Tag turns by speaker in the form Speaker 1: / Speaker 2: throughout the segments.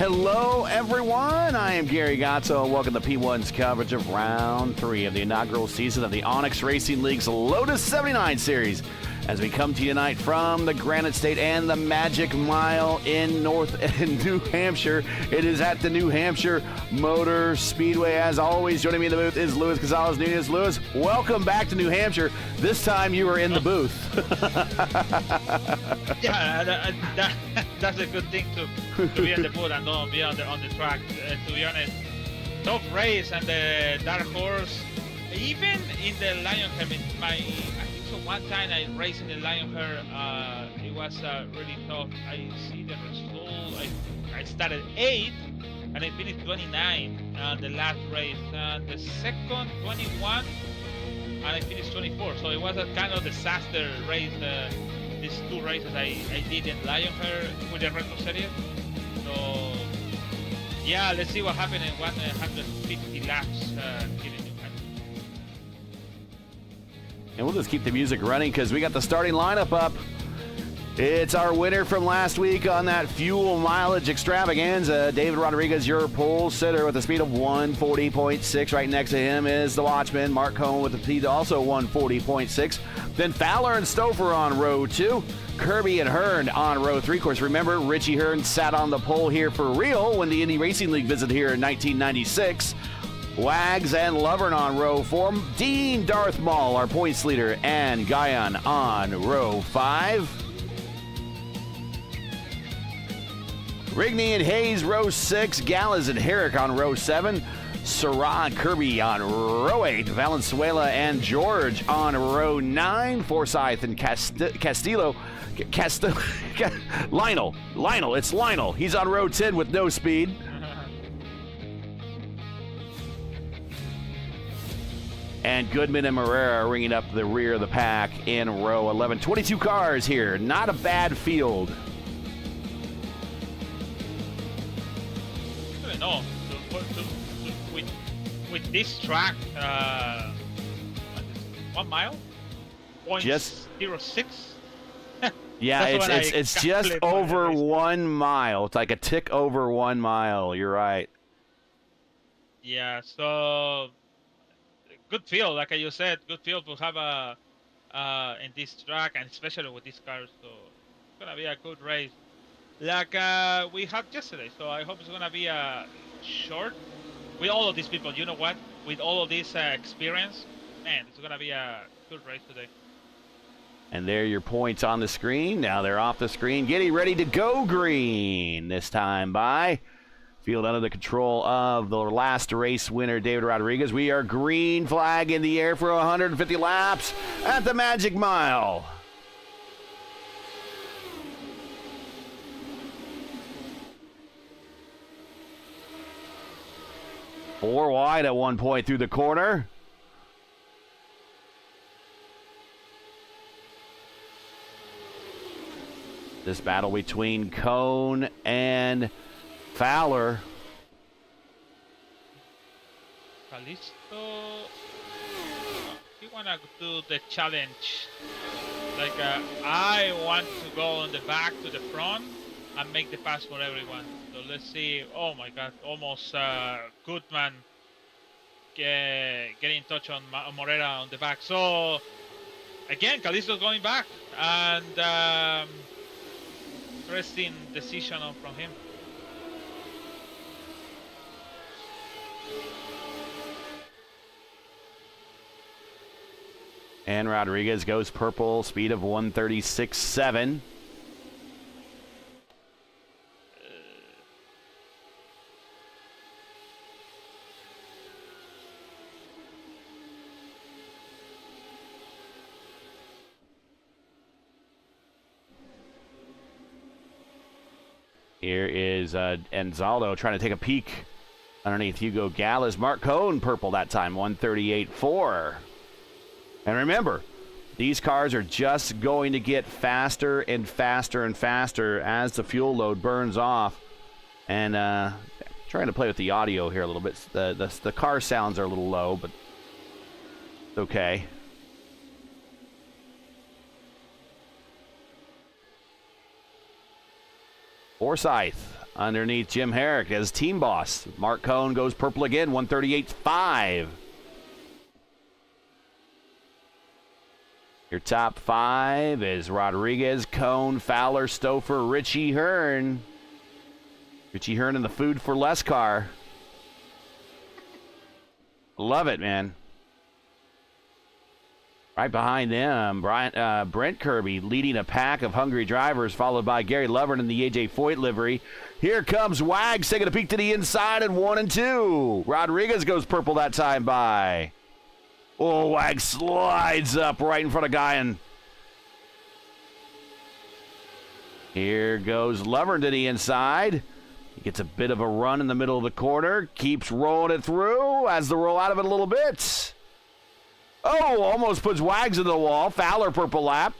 Speaker 1: Hello, everyone. I am Gary Gatto. Welcome to P1's coverage of Round 3 of the inaugural season of the Onyx Racing League's Lotus 79 Series. As we come to you tonight from the Granite State and the Magic Mile in New Hampshire. It is at the New Hampshire Motor Speedway. As always, joining me in the booth is Luis Gonzalez Nunez. Luis, welcome back to New Hampshire. This time you were in the booth.
Speaker 2: Yeah, that's a good thing to be in the booth and not be on the track. To be honest, tough race and the dark horse. Even in the Lionheart, I think so. One time I raced in the Lionheart, it was really tough. I see the result. I started 8th and I finished 29 on the last race. The second 21 and I finished 24. So it was a kind of disaster race. These two races I did in Lionheart with the Retro Series. So yeah, let's see what happened in 150 laps here in New Hampshire.
Speaker 1: And we'll just keep the music running because we got the starting lineup up. It's our winner from last week on that fuel mileage extravaganza. David Rodriguez, your pole sitter with a speed of 140.6. Right next to him is the watchman, Mark Cohn, with a speed also 140.6. Then Fowler and Stouffer on row 2. Kirby and Hearn on row 3. Of course, remember, Richie Hearn sat on the pole here for real when the Indy Racing League visited here in 1996. Wags and Lovern on row 4. Dean Darth Maul, our points leader, and Guyon on row 5. Rigney and Hayes, row 6. Gallas and Herrick on row 7. Sarah and Kirby on row 8. Valenzuela and George on row 9. Forsyth and Lionel. It's Lionel. He's on row 10 with no speed. And Goodman and Morera ringing up the rear of the pack in row 11. 22 cars here. Not a bad field.
Speaker 2: No, with this track, 1 mile?
Speaker 1: Just
Speaker 2: 0.06?
Speaker 1: Yeah, it's just over 1 mile. It's like a tick over 1 mile. You're right.
Speaker 2: Yeah, so good field, like you said, good field to have in this track, and especially with these cars. So it's gonna be a good race, like we had yesterday. So I hope it's gonna be a short with all of these people. You know what? With all of this experience, man, it's gonna be a good race today.
Speaker 1: And there are your points on the screen. Now they're off the screen. Getting ready to go green. This time by field under the control of the last race winner, David Rodriguez. We are green flag in the air for 150 laps at the Magic Mile. Four wide at one point through the corner. This battle between Cohn and Fowler.
Speaker 2: Callisto, you wanna do the challenge? Like I want to go on the back to the front and make the pass for everyone. So let's see. Oh my God! Almost Goodman getting in touch on Morera on the back. So again, Callisto's going back, and interesting decision from him.
Speaker 1: And Rodriguez goes purple, speed of 136.7. Here is Anzaldo trying to take a peek underneath Hugo Gallas. Mark Cohn purple that time, 138.4. And remember, these cars are just going to get faster and faster and faster as the fuel load burns off. And trying to play with the audio here a little bit. The car sounds are a little low, but it's okay. Forsyth underneath Jim Herrick as team boss. Mark Cohn goes purple again, 138.5. Your top 5 is Rodriguez, Cohn, Fowler, Stouffer, Richie Hearn. Richie Hearn in the Food for Less car. Love it, man. Right behind them, Brent Kirby leading a pack of hungry drivers, followed by Gary Lovern in the AJ Foyt livery. Here comes Wags taking a peek to the inside in 1 and 2. Rodriguez goes purple that time by. Oh, Wags slides up right in front of Guyan. Here goes Lovern to the inside. He gets a bit of a run in the middle of the corner. Keeps rolling it through. Has to roll out of it a little bit. Oh, almost puts Wags into the wall. Fowler purple lap.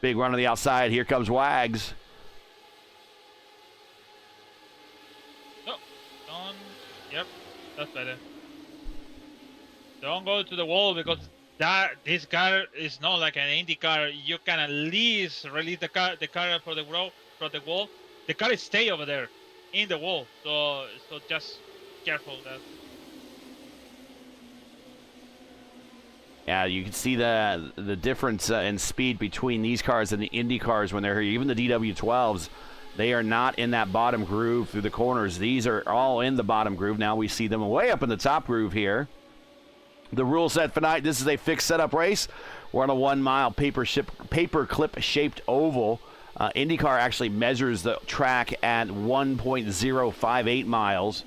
Speaker 1: Big run on the outside. Here comes Wags.
Speaker 2: No, don't. Yep, that's better. Don't go to the wall because this car is not like an Indy car. You can at least release the car for the wall. The car is stay over there in the wall. So just careful that.
Speaker 1: Yeah, you can see the difference in speed between these cars and the Indy cars when they're here. Even the DW12s, they are not in that bottom groove through the corners. These are all in the bottom groove. Now we see them way up in the top groove here. The rule set for tonight, this is a fixed setup race. We're on a 1 mile paper clip shaped oval. IndyCar actually measures the track at 1.058 miles.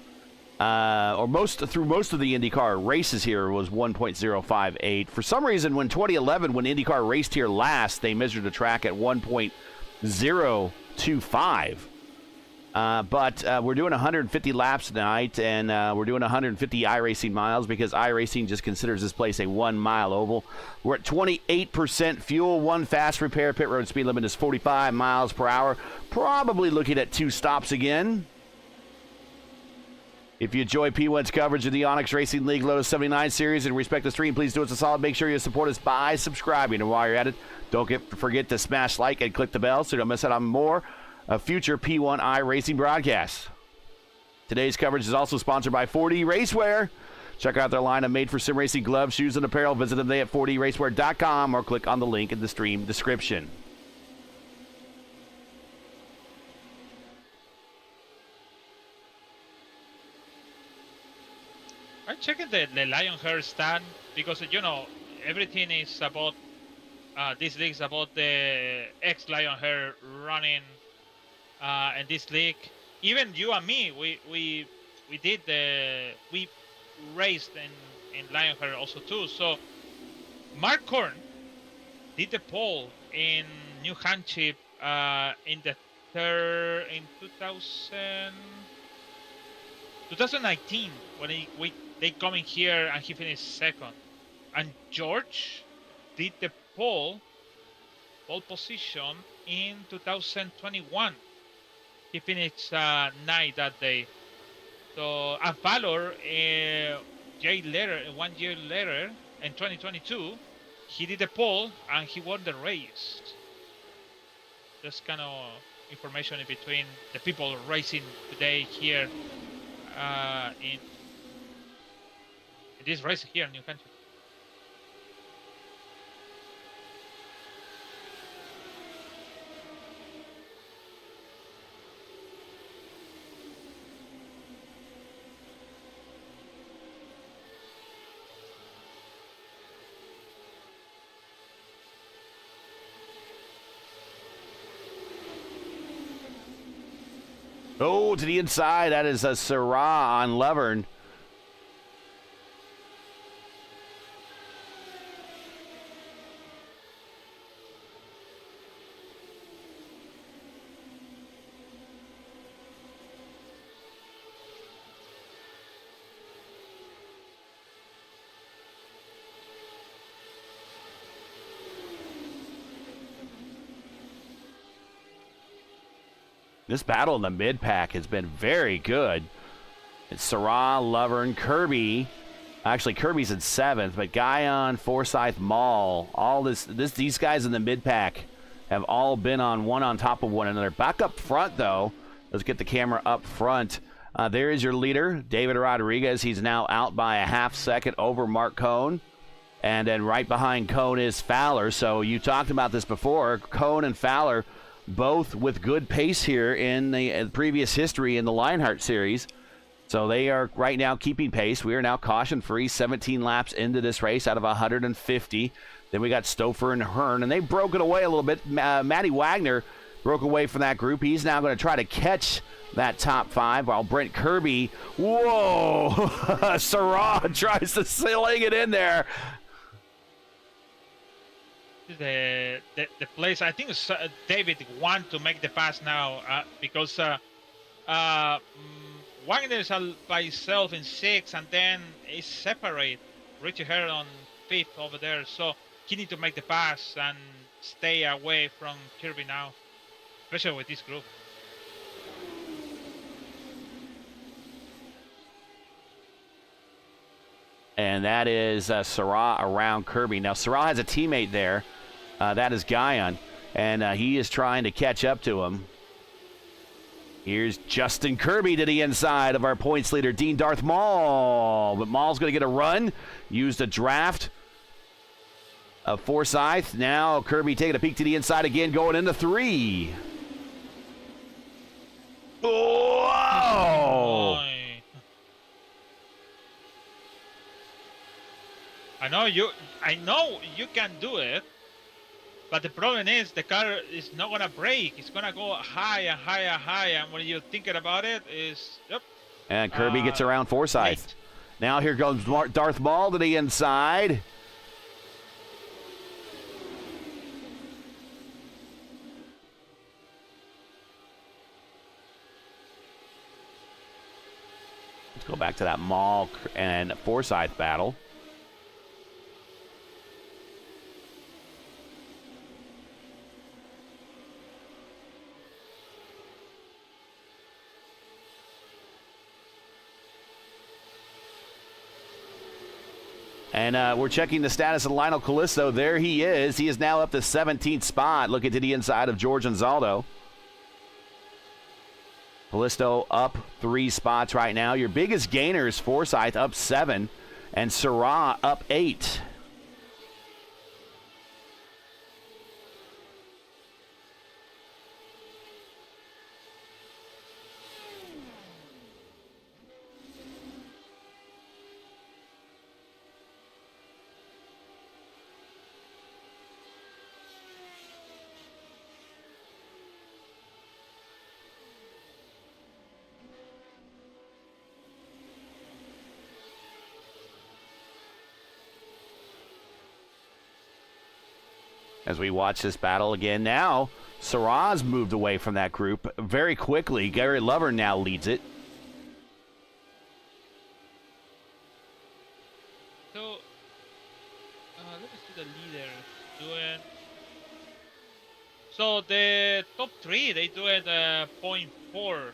Speaker 1: Through most of the IndyCar races here was 1.058. For some reason, when 2011, when IndyCar raced here last, they measured the track at 1.025. But we're doing 150 laps tonight, and we're doing 150 iRacing miles because iRacing just considers this place a 1 mile oval. We're at 28% fuel, 1 fast repair. Pit road speed limit is 45 miles per hour. Probably looking at 2 stops again. If you enjoy P1's coverage of the Onyx Racing League Lotus 79 series and respect the stream, please do us a solid. Make sure you support us by subscribing. And while you're at it, don't forget to smash like and click the bell so you don't miss out on more future P1 iRacing broadcasts. Today's coverage is also sponsored by 4D Racewear. Check out their line of made-for-sim racing gloves, shoes, and apparel. Visit them today at 4dracewear.com or click on the link in the stream description.
Speaker 2: I'm checking the Lionheart stand because, you know, everything is about, this league is about the ex-Lionheart running in this league. Even you and me, we raced in Lionheart also too. So Mark Korn did the pole in New Hampshire in 2019 when they come in here and he finished second. And George did the pole position in 2021. He finished 9th that day. So, and Fowler, 1 year later, in 2022, he did the pole and he won the race. Just kind of information in between the people racing today here in this race here in New Hampshire.
Speaker 1: Oh, to the inside. That is a Syrah on Lovern. This battle in the mid-pack has been very good. It's Syrah, Lovern, Kirby, Actually, Kirby's in 7th, but Guyon, Forsyth, Maul, all these guys in the mid-pack have all been on one on top of one another. Back up front, though. Let's get the camera up front. There is your leader, David Rodriguez. He's now out by a half second over Mark Cohn. And then right behind Cohn is Fowler. So you talked about this before. Cohn and Fowler both with good pace here in the previous history in the Lionheart Series. So they are right now keeping pace. We are now caution-free, 17 laps into this race out of 150. Then we got Stouffer and Hearn, and they broke it away a little bit. Matty Wagner broke away from that group. He's now going to try to catch that top 5 while Brent Kirby, whoa, Sarah tries to sling it in there.
Speaker 2: The place, I think David want to make the pass now because Wagner is by himself in 6th, and then is separate. Richie Herron on 5th over there, so he need to make the pass and stay away from Kirby now, especially with this group.
Speaker 1: And that is Sarah around Kirby. Now, Sarah has a teammate there. That is Guyon, and he is trying to catch up to him. Here's Justin Kirby to the inside of our points leader, Dean Darth Maul. But Maul's going to get a run. Used a draft of Forsyth. Now Kirby taking a peek to the inside again, going into 3. Whoa!
Speaker 2: I know you can do it, but the problem is the car is not gonna brake. It's gonna go higher, higher, higher. And when you're thinking about it, yep.
Speaker 1: And Kirby gets around Forsyth.
Speaker 2: Late.
Speaker 1: Now here goes Darth Maul to the inside. Let's go back to that Maul and Forsyth battle. And we're checking the status of Lionel Callisto. There he is. He is now up to 17th spot, looking to the inside of George Anzaldo. Callisto up 3 spots right now. Your biggest gainer is Forsyth, up 7, and Sarah up 8. As we watch this battle again now, Sarah's moved away from that group very quickly. Gary Lover now leads it.
Speaker 2: So, let me see the leader doing. So the top 3, they do it 0.4,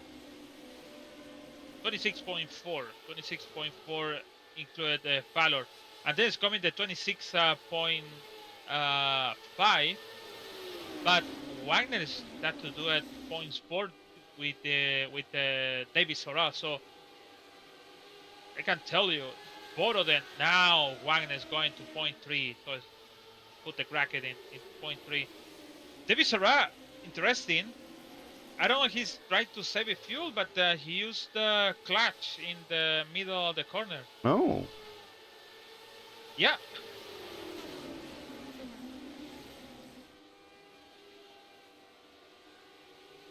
Speaker 2: 26.4 included Fowler, and then it's coming the 26.5, but Wagner is that to do it 0.4 with David Sorrell. So I can tell you, both of them now Wagner is going to 0.3. So put the bracket in 0.3. David Sorrell, interesting. I don't know if he's trying to save a fuel, but he used the clutch in the middle of the corner.
Speaker 1: Oh.
Speaker 2: Yeah.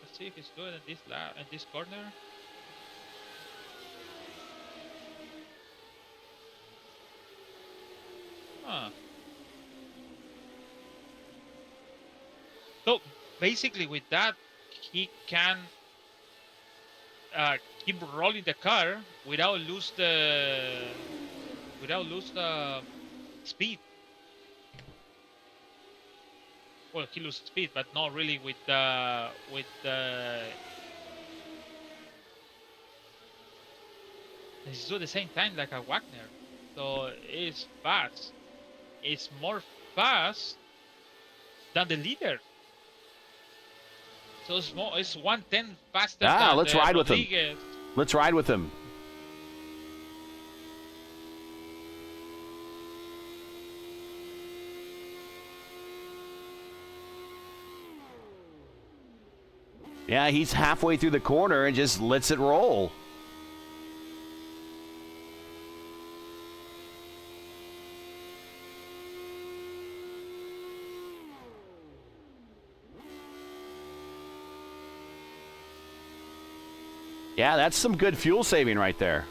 Speaker 2: Let's see if he's good in this corner. Huh. So basically, with that, he can keep rolling the car without lose the speed. Well, he loses speed, but not really with the He's doing the same time like a Wagner. so it's fast. It's more fast than the leader. So it's more. It's 1/10 faster than
Speaker 1: Let's ride with him.
Speaker 2: Rodriguez.
Speaker 1: Let's ride with him. Yeah, he's halfway through the corner and just lets it roll. Yeah, that's some good fuel saving right there.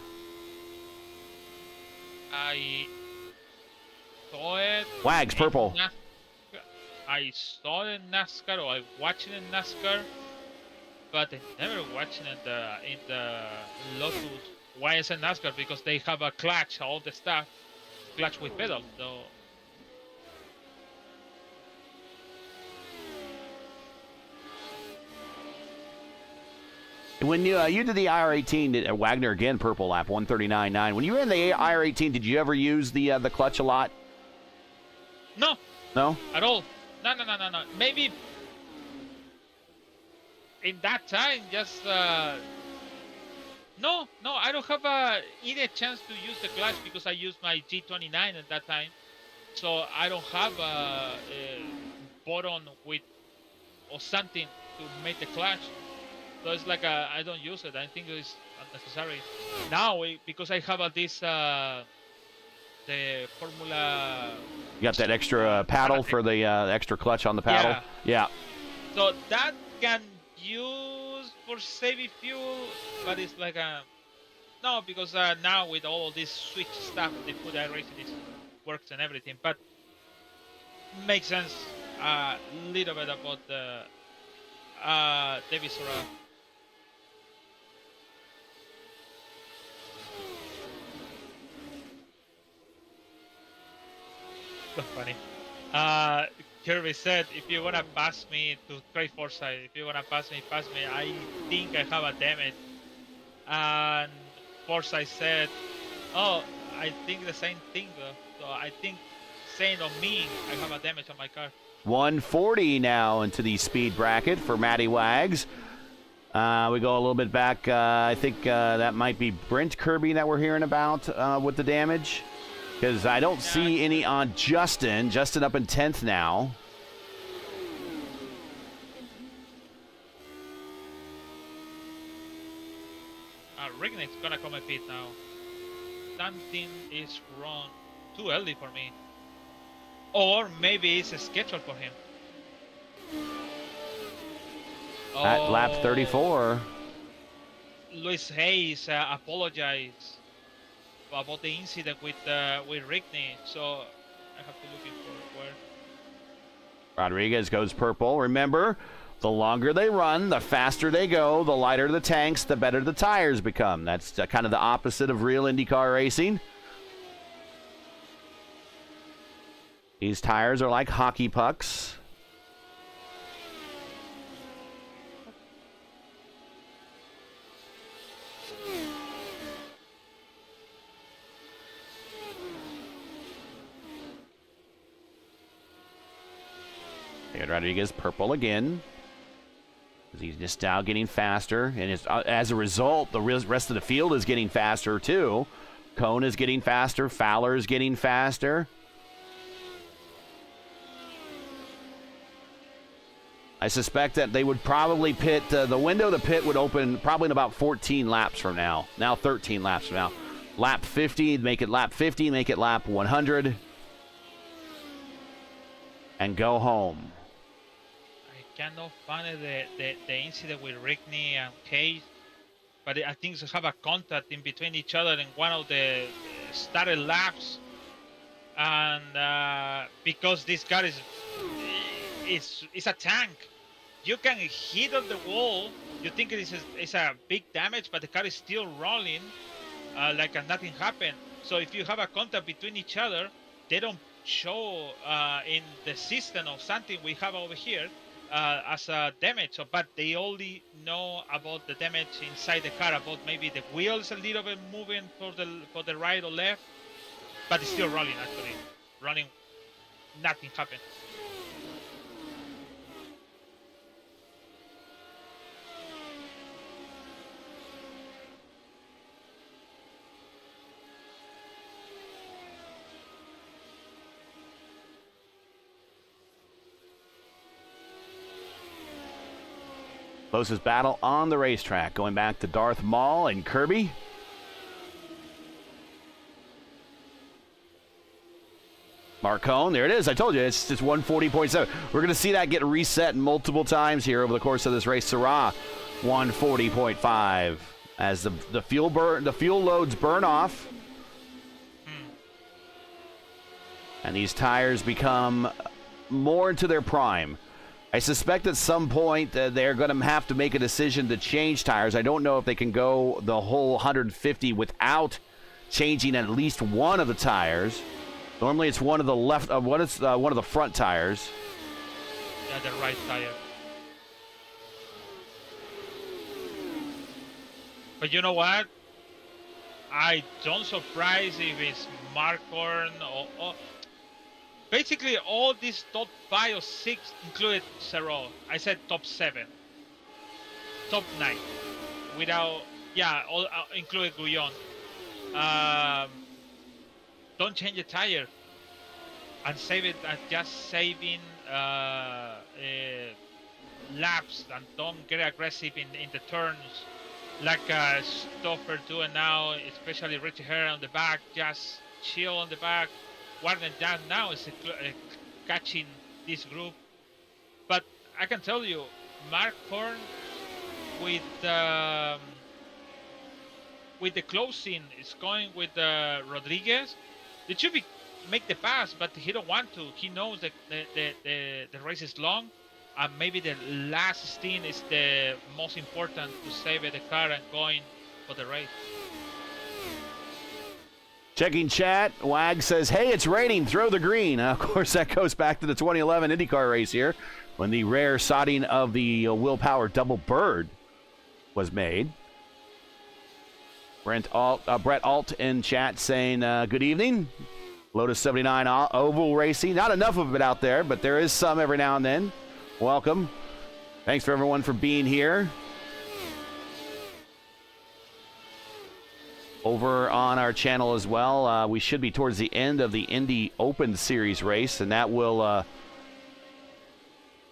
Speaker 2: I saw it.
Speaker 1: Wags, purple.
Speaker 2: I saw it in NASCAR, or I watched it in NASCAR, but I never watched it in the Lotus. Why is it NASCAR? Because they have a clutch, all the stuff, clutch with pedal. So
Speaker 1: When you did the IR18 at Wagner again, purple lap 139.9. When you were in the IR18, did you ever use the clutch a lot?
Speaker 2: no,
Speaker 1: No.
Speaker 2: at all. No. Maybe in that time, just no. I don't have any chance to use the clutch because I used my G29 at that time. So I don't have a button with or something to make the clutch. So it's like I don't use it. I think it's unnecessary. Now because I have this the Formula.
Speaker 1: You got that extra paddle for the extra clutch on the paddle? Yeah.
Speaker 2: So that can use for saving fuel, but it's like no, because now with all of this switch stuff they put iRacing, it works and everything. But makes sense a little bit about the Devisora. So funny. Kirby said, if you wanna pass me to trade foresight, if you wanna pass me, pass me. I think I have a damage. And Forsyth said, oh, I think the same thing though. So I think saying on me, I have a damage on my car.
Speaker 1: 140 now into the speed bracket for Matty Wags. We go a little bit back. I think that might be Brent Kirby that we're hearing about with the damage. Because I don't see any on Justin. Justin up in 10th now.
Speaker 2: Rignick's gonna come a pit now. Something is wrong. Too early for me. Or maybe it's a schedule for him.
Speaker 1: At lap 34.
Speaker 2: Luis Hayes apologized about the incident with Rickney, so I have to look for where.
Speaker 1: Rodriguez goes purple. Remember, the longer they run, the faster they go, the lighter the tanks, the better the tires become. That's kind of the opposite of real IndyCar racing. These tires are like hockey pucks. Rodriguez purple again. He's just now getting faster, and as a result, the rest of the field is getting faster too. Cone is getting faster. Fowler is getting faster. I suspect that they would probably pit, the window to pit would open probably in about 14 laps from now. Now 13 laps from now. Lap 50, make it lap 50, make it lap 100. And go home.
Speaker 2: I cannot find the incident with Rickney and Case, but I think they have a contact in between each other in one of the started laps. And because this car is a tank, you can hit on the wall. You think it's a big damage, but the car is still rolling like nothing happened. So if you have a contact between each other, they don't show in the system or something we have over here as a damage. So, but they only know about the damage inside the car, about maybe the wheels a little bit moving for the right or left. but it's still rolling actually. Running, nothing happened.
Speaker 1: Closest battle on the racetrack, going back to Darth Maul and Kirby. Marcone, there it is. I told you, it's just 140.7. We're going to see that get reset multiple times here over the course of this race. Syrah, 140.5 as the fuel loads burn off. And these tires become more into their prime. I suspect at some point they're going to have to make a decision to change tires. I don't know if they can go the whole 150 without changing at least one of the tires. Normally it's one of the one of the front tires.
Speaker 2: Yeah, the right tire. But you know what? I don't surprise if it's Marcorn or basically all these top 5 or 6 included Serral. I said top 7, top 9, without all included Guyon. Don't change the tire and save it, and just saving laps, and don't get aggressive in the turns like Stoffer doing now, especially Richie Hare on the back. Just chill on the back. What than that now is catching this group. But I can tell you, Mark Horn with the closing is going with Rodriguez. It should be make the pass, but he don't want to. He knows that the race is long, and maybe the last stint is the most important to save the car and going for the race.
Speaker 1: Checking chat, Wag says, hey, it's raining, throw the green. Of course, that goes back to the 2011 IndyCar race here when the rare sodding of the Will Power double bird was made. Brett Alt in chat saying, good evening. Lotus 79 Oval Racing. Not enough of it out there, but there is some every now and then. Welcome. Thanks for everyone for being here. Over on our channel as well, we should be towards the end of the Indy Open Series race, and that will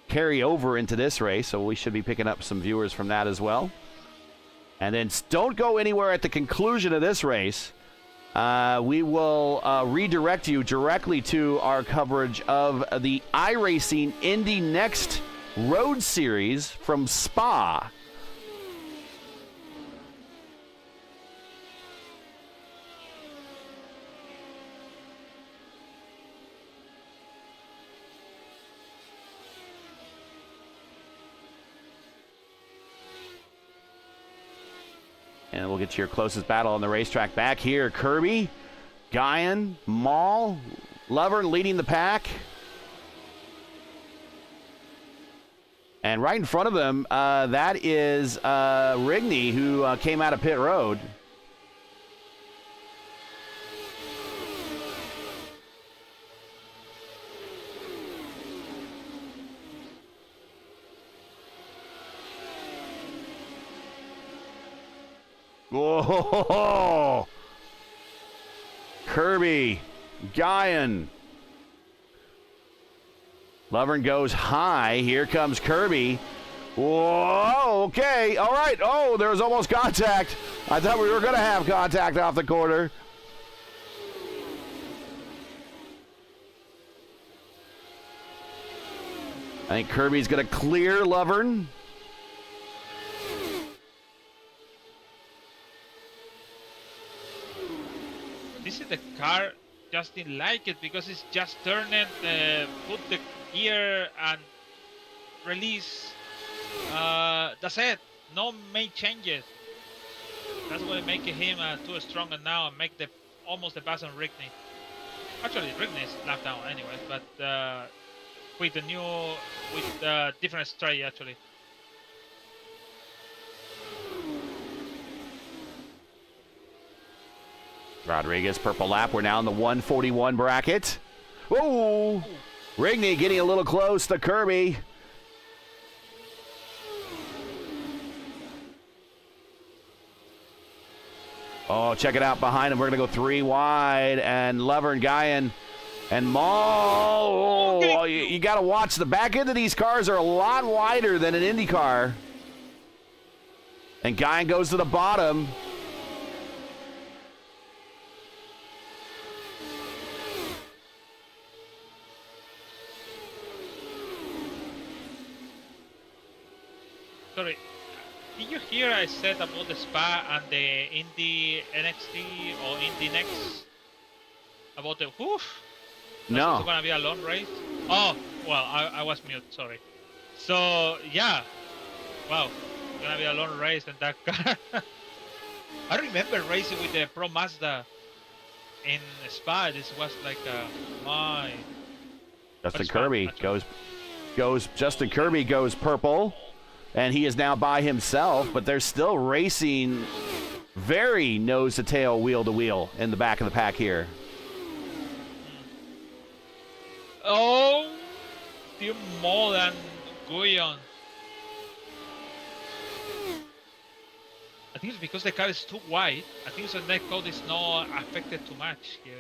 Speaker 1: carry over into this race, so we should be picking up some viewers from that as well. And then don't go anywhere at the conclusion of this race. We will redirect you directly to our coverage of the iRacing Indy Next Road Series from Spa. And we'll get to your closest battle on the racetrack. Back here, Kirby, Guyon, Maul, Lovern leading the pack. And right in front of them, that is Rigney, who came out of pit road. Whoa! Kirby, Guyon. Lovern goes high. Here comes Kirby. Whoa, okay, all right. Oh, there was almost contact. I thought we were going to have contact off the corner. I think Kirby's going to clear Lovern.
Speaker 2: This is the car, just didn't like it because it's just turning, put the gear and release. That's it. No main changes. That's what making him too strong now and make almost the pass on Rigney. Actually, Rigney is lap down anyways, but with different strategy actually.
Speaker 1: Rodriguez, purple lap. We're now in the 141 bracket. Whoa! Rigney getting a little close to Kirby. Oh, check it out behind him. We're going to go 3 wide. And Lover and Guyan and Maul. Oh, you got to watch. The back end of these cars are a lot wider than an IndyCar. And Guyan goes to the bottom.
Speaker 2: Sorry. Did you hear I said about the Spa and the Indy NXT or Indy Next? About the woof?
Speaker 1: No.
Speaker 2: It's gonna be a long race? Oh, well, I was mute, sorry. So, yeah. Wow. It's gonna be a long race and that car. I remember racing with the Pro Mazda in Spa. This was like my.
Speaker 1: Justin Kirby Justin Kirby goes purple. And he is now by himself, but they're still racing very nose to tail, wheel to wheel in the back of the pack here.
Speaker 2: Oh, still more than Guyon. I think it's because the car is too wide. I think the neck code is not affected too much here.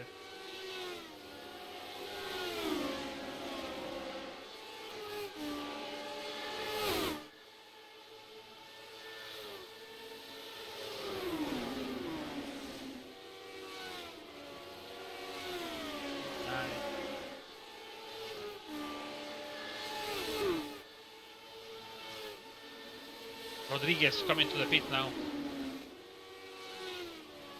Speaker 2: Rodriguez coming to the pit now.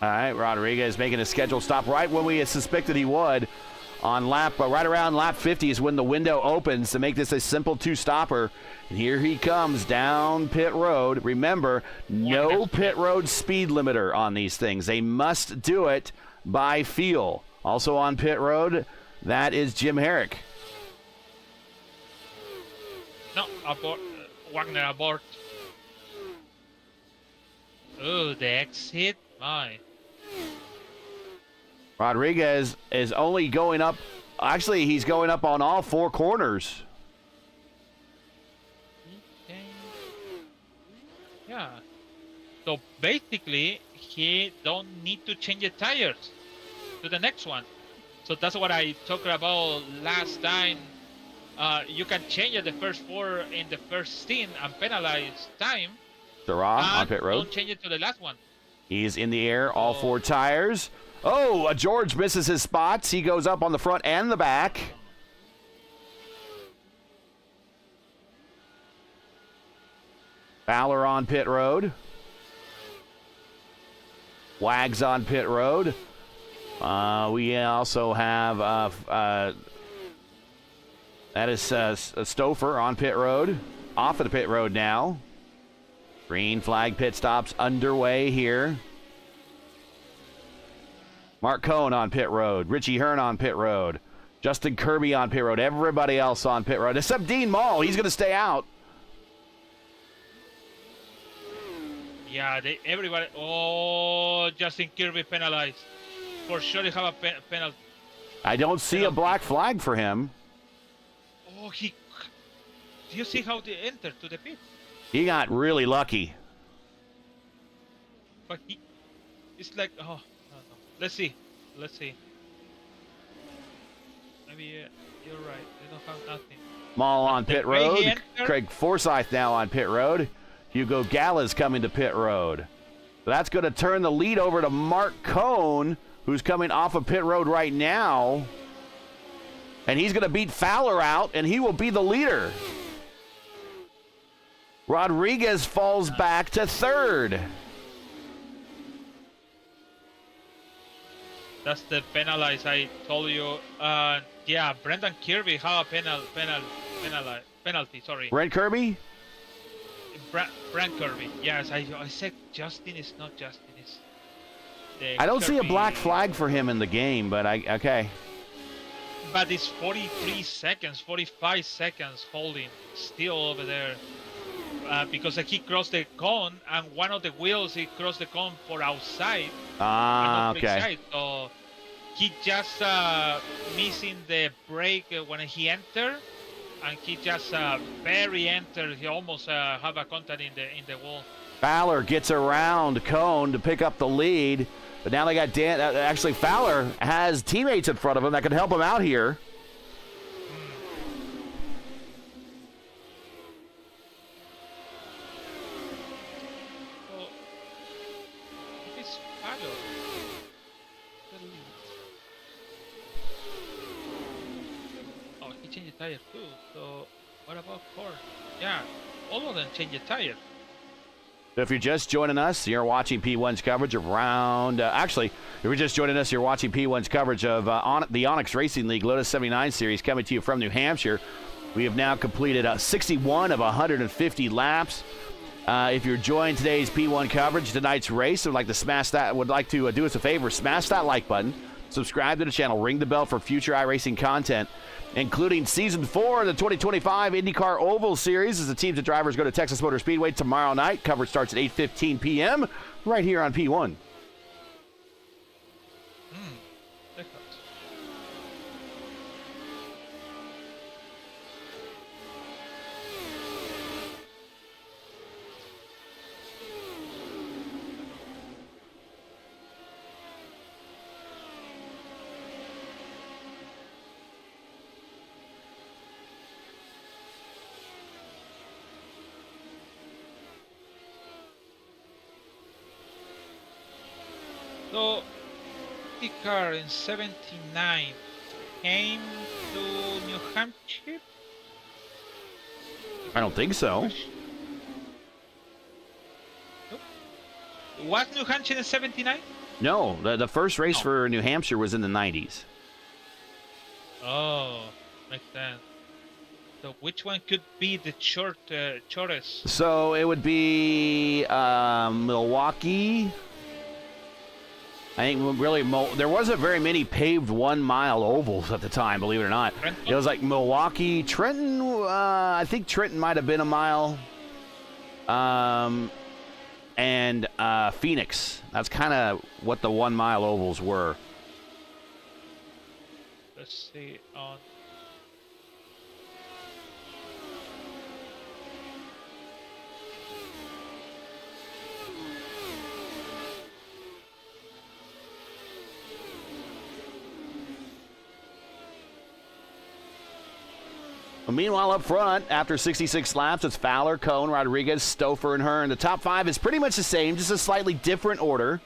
Speaker 1: All right, Rodriguez making a scheduled stop right when we suspected he would. Right around lap 50 is when the window opens to make this a simple 2-stopper. And here he comes down pit road. Remember, no pit road speed limiter on these things. They must do it by feel. Also on pit road, that is Jim Herrick.
Speaker 2: No, abort. Wagner abort. Oh, the exit. My.
Speaker 1: Rodriguez is only going up. Actually, he's going up on all 4 corners.
Speaker 2: Okay. Yeah. So basically, he don't need to change the tires to the next one. So that's what I talked about last time. You can change the first 4 in the first stint and penalize time.
Speaker 1: Sarah on pit road.
Speaker 2: Don't change it to the last one.
Speaker 1: He's in the air, all 4 tires. Oh, George misses his spots. He goes up on the front and the back. Fowler on pit road. Wags on pit road. We also have that is Stouffer on pit road. Off of the pit road now. Green flag pit stops underway here. Mark Cohn on pit road. Richie Hearn on pit road. Justin Kirby on pit road. Everybody else on pit road except Dean Mall. He's going to stay out.
Speaker 2: Yeah, everybody. Oh, Justin Kirby penalized. For sure, they have a penalty.
Speaker 1: I don't see a black flag for him.
Speaker 2: Oh, do you see how they enter to the pit?
Speaker 1: He got really lucky.
Speaker 2: But it's like, oh, no. Let's see. Maybe you're right. They don't have nothing.
Speaker 1: Mall on pit road. Craig Forsyth now on pit road. Hugo Galla's coming to pit road. So that's going to turn the lead over to Mark Cohn, who's coming off of pit road right now. And he's going to beat Fowler out, and he will be the leader. Rodriguez falls back to 3rd.
Speaker 2: That's the penalize I told you. Yeah, Brendan Kirby have a penalty. Sorry.
Speaker 1: Brent Kirby?
Speaker 2: Brent Kirby. Yes, I said Justin is not Justin. It's
Speaker 1: I don't see a black flag for him in the game, but okay.
Speaker 2: But it's 43 seconds, 45 seconds holding still over there. because he crossed the cone and one of the wheels he crossed the cone for outside.
Speaker 1: Ah,
Speaker 2: and not for
Speaker 1: okay.
Speaker 2: inside. So he just missing the brake when he entered, and he just very entered. He almost have a contact in the wall.
Speaker 1: Fowler gets around Cone to pick up the lead, but now they got Dan. Actually, Fowler has teammates in front of him that can help him out here.
Speaker 2: So it is Fowler. The lead. Oh, he changed the tire too. So what about Ford? Yeah, all of them change the tire.
Speaker 1: If you're just joining us, you're watching P1's coverage of round. Actually, if you're just joining us, you're watching P1's coverage of the Onyx Racing League Lotus 79 Series coming to you from New Hampshire. We have now completed 61 of 150 laps. If you're enjoying today's P1 coverage, tonight's race, would like to do us a favor, smash that like button, subscribe to the channel, ring the bell for future iRacing content, including Season 4 of the 2025 IndyCar Oval Series as the teams and drivers go to Texas Motor Speedway tomorrow night. Coverage starts at 8:15 p.m. right here on P1.
Speaker 2: So, IndyCar in 79 came to New Hampshire?
Speaker 1: I don't think so.
Speaker 2: Nope. Was New Hampshire in 79?
Speaker 1: No, the first race for New Hampshire was in the 90s.
Speaker 2: Oh, makes sense. So which one could be the shortest?
Speaker 1: So it would be Milwaukee. I think really there wasn't very many paved 1 mile ovals at the time, believe it or not.
Speaker 2: Trenton?
Speaker 1: It was like Milwaukee, Trenton. I think Trenton might have been a mile. And Phoenix. That's kind of what the 1 mile ovals were.
Speaker 2: Let's see on.
Speaker 1: Meanwhile, up front, after 66 laps, it's Fowler, Cone, Rodriguez, Stouffer, and Hearn. The top 5 is pretty much the same, just a slightly different order.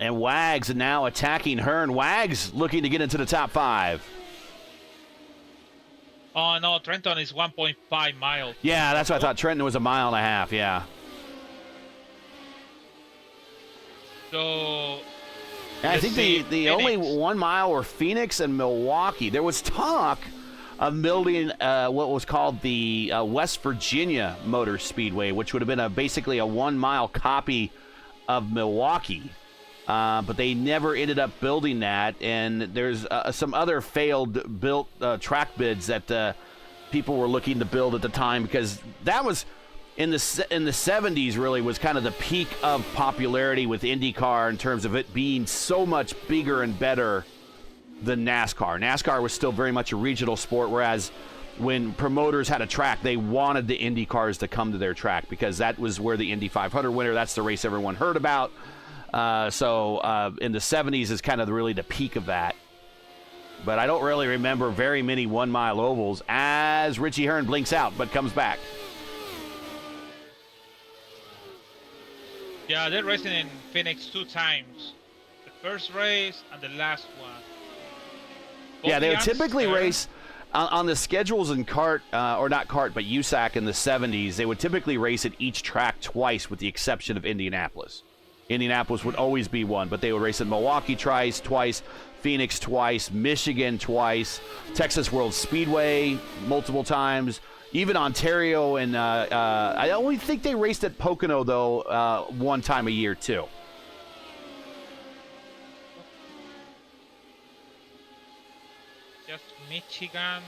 Speaker 1: And Wags now attacking Hearn. Wags looking to get into the top 5.
Speaker 2: Oh no, Trenton is 1.5 miles.
Speaker 1: Yeah, that's what I thought. Trenton was a mile and a half, yeah.
Speaker 2: So
Speaker 1: And I think the only 1 mile were Phoenix and Milwaukee. There was talk of building what was called the West Virginia Motor Speedway, which would have been basically a 1 mile copy of Milwaukee. But they never ended up building that. And there's some other failed built track bids that people were looking to build at the time, because that was in the 70s really was kind of the peak of popularity with IndyCar in terms of it being so much bigger and better than NASCAR. NASCAR was still very much a regional sport, whereas when promoters had a track, they wanted the Indy cars to come to their track because that was where the Indy 500 winner, that's the race everyone heard about. So in the 70s is kind of really the peak of that. But I don't really remember very many 1 mile ovals as Richie Hearn blinks out but comes back.
Speaker 2: yeah, they're racing in Phoenix 2 times. The first race and the last one.
Speaker 1: Yeah, they would
Speaker 2: Both
Speaker 1: typically
Speaker 2: youngsters-
Speaker 1: race on the schedules in CART, or not CART, but USAC in the 70s. They would typically race at each track twice with the exception of Indianapolis. Indianapolis would always be one, but they would race in Milwaukee twice, Phoenix twice, Michigan twice, Texas World Speedway multiple times, even Ontario, and I only think they raced at Pocono, though, 1 time a year, too.
Speaker 2: Just Michigan,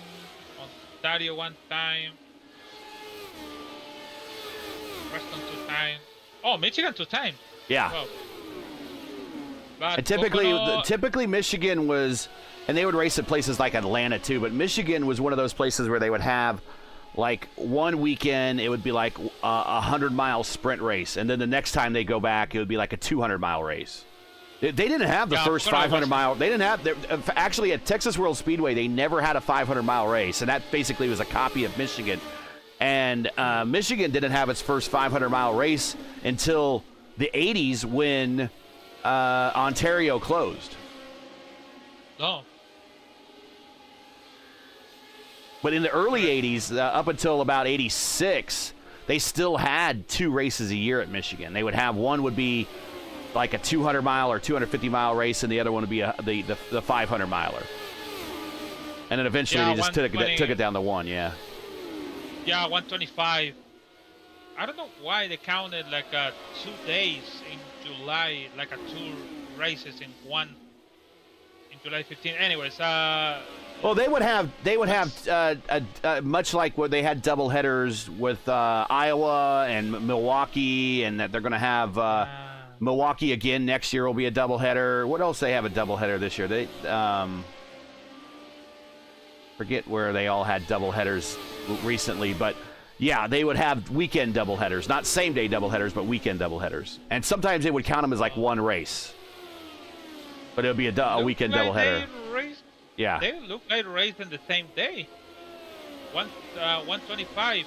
Speaker 2: Ontario 1 time. Preston 2-time. Oh, Michigan 2-time.
Speaker 1: Yeah.
Speaker 2: Wow. But
Speaker 1: And typically,
Speaker 2: Pocono,
Speaker 1: typically Michigan was, and they would race at places like Atlanta too, but Michigan was one of those places where they would have, like, one weekend, it would be like a 100-mile sprint race, and then the next time they go back, it would be like a 200-mile race. They didn't have the first 500-mile. They didn't have, actually, at Texas World Speedway, they never had a 500-mile race, and that basically was a copy of Michigan. And Michigan didn't have its first 500-mile race until the 80s when Ontario closed.
Speaker 2: no.
Speaker 1: But in the early 80s, up until about 86, they still had 2 races a year at Michigan. They would have one would be like a 200-mile or 250-mile race, and the other one would be the 500-miler. And then eventually they just took it down to 1, yeah.
Speaker 2: Yeah, 125. I don't know why they counted like 2 days in July, like 2 races in July 15. Anyways,
Speaker 1: well, they would have much like where they had double headers with Iowa and Milwaukee, and that they're going to have Milwaukee again next year will be a doubleheader. What else they have a doubleheader this year? They forget where they all had doubleheaders recently, but yeah, they would have weekend doubleheaders, not same-day doubleheaders, but weekend doubleheaders. And sometimes they would count them as like one race, but it would be a weekend doubleheader. Yeah.
Speaker 2: They look like racing the same day. 125.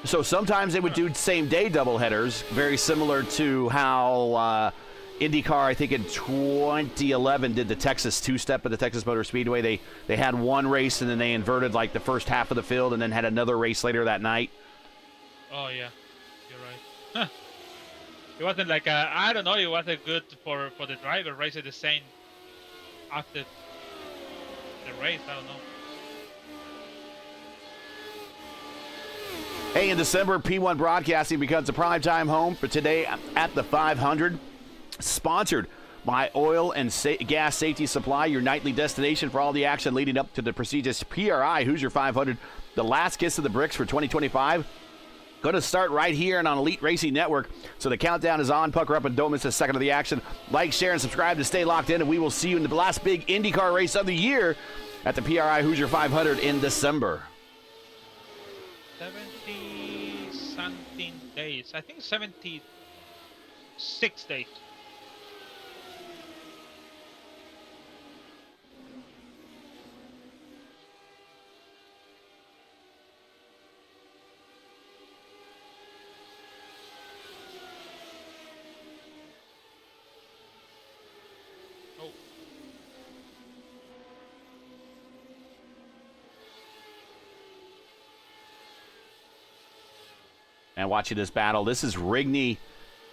Speaker 1: So sometimes they would do same-day doubleheaders, very similar to how IndyCar, I think in 2011, did the Texas two-step at the Texas Motor Speedway. They had one race, and then they inverted like the first half of the field, and then had another race later that night.
Speaker 2: Oh, yeah. You're right. Huh. It wasn't like, I don't know, it wasn't good for the driver racing the same after the race. I don't know.
Speaker 1: Hey, in December, P1 Broadcasting becomes a primetime home for Today at the 500. Sponsored by Oil and Gas Safety Supply, your nightly destination for all the action leading up to the prestigious PRI Hoosier 500, the last kiss of the bricks for 2025. Going to start right here and on Elite Racing Network. So the countdown is on. Pucker up and don't miss a second of the action. Like, share, and subscribe to stay locked in, and we will see you in the last big IndyCar race of the year at the PRI Hoosier 500 in December.
Speaker 2: 70-something days. I think 76 days.
Speaker 1: And watching this battle, this is Rigney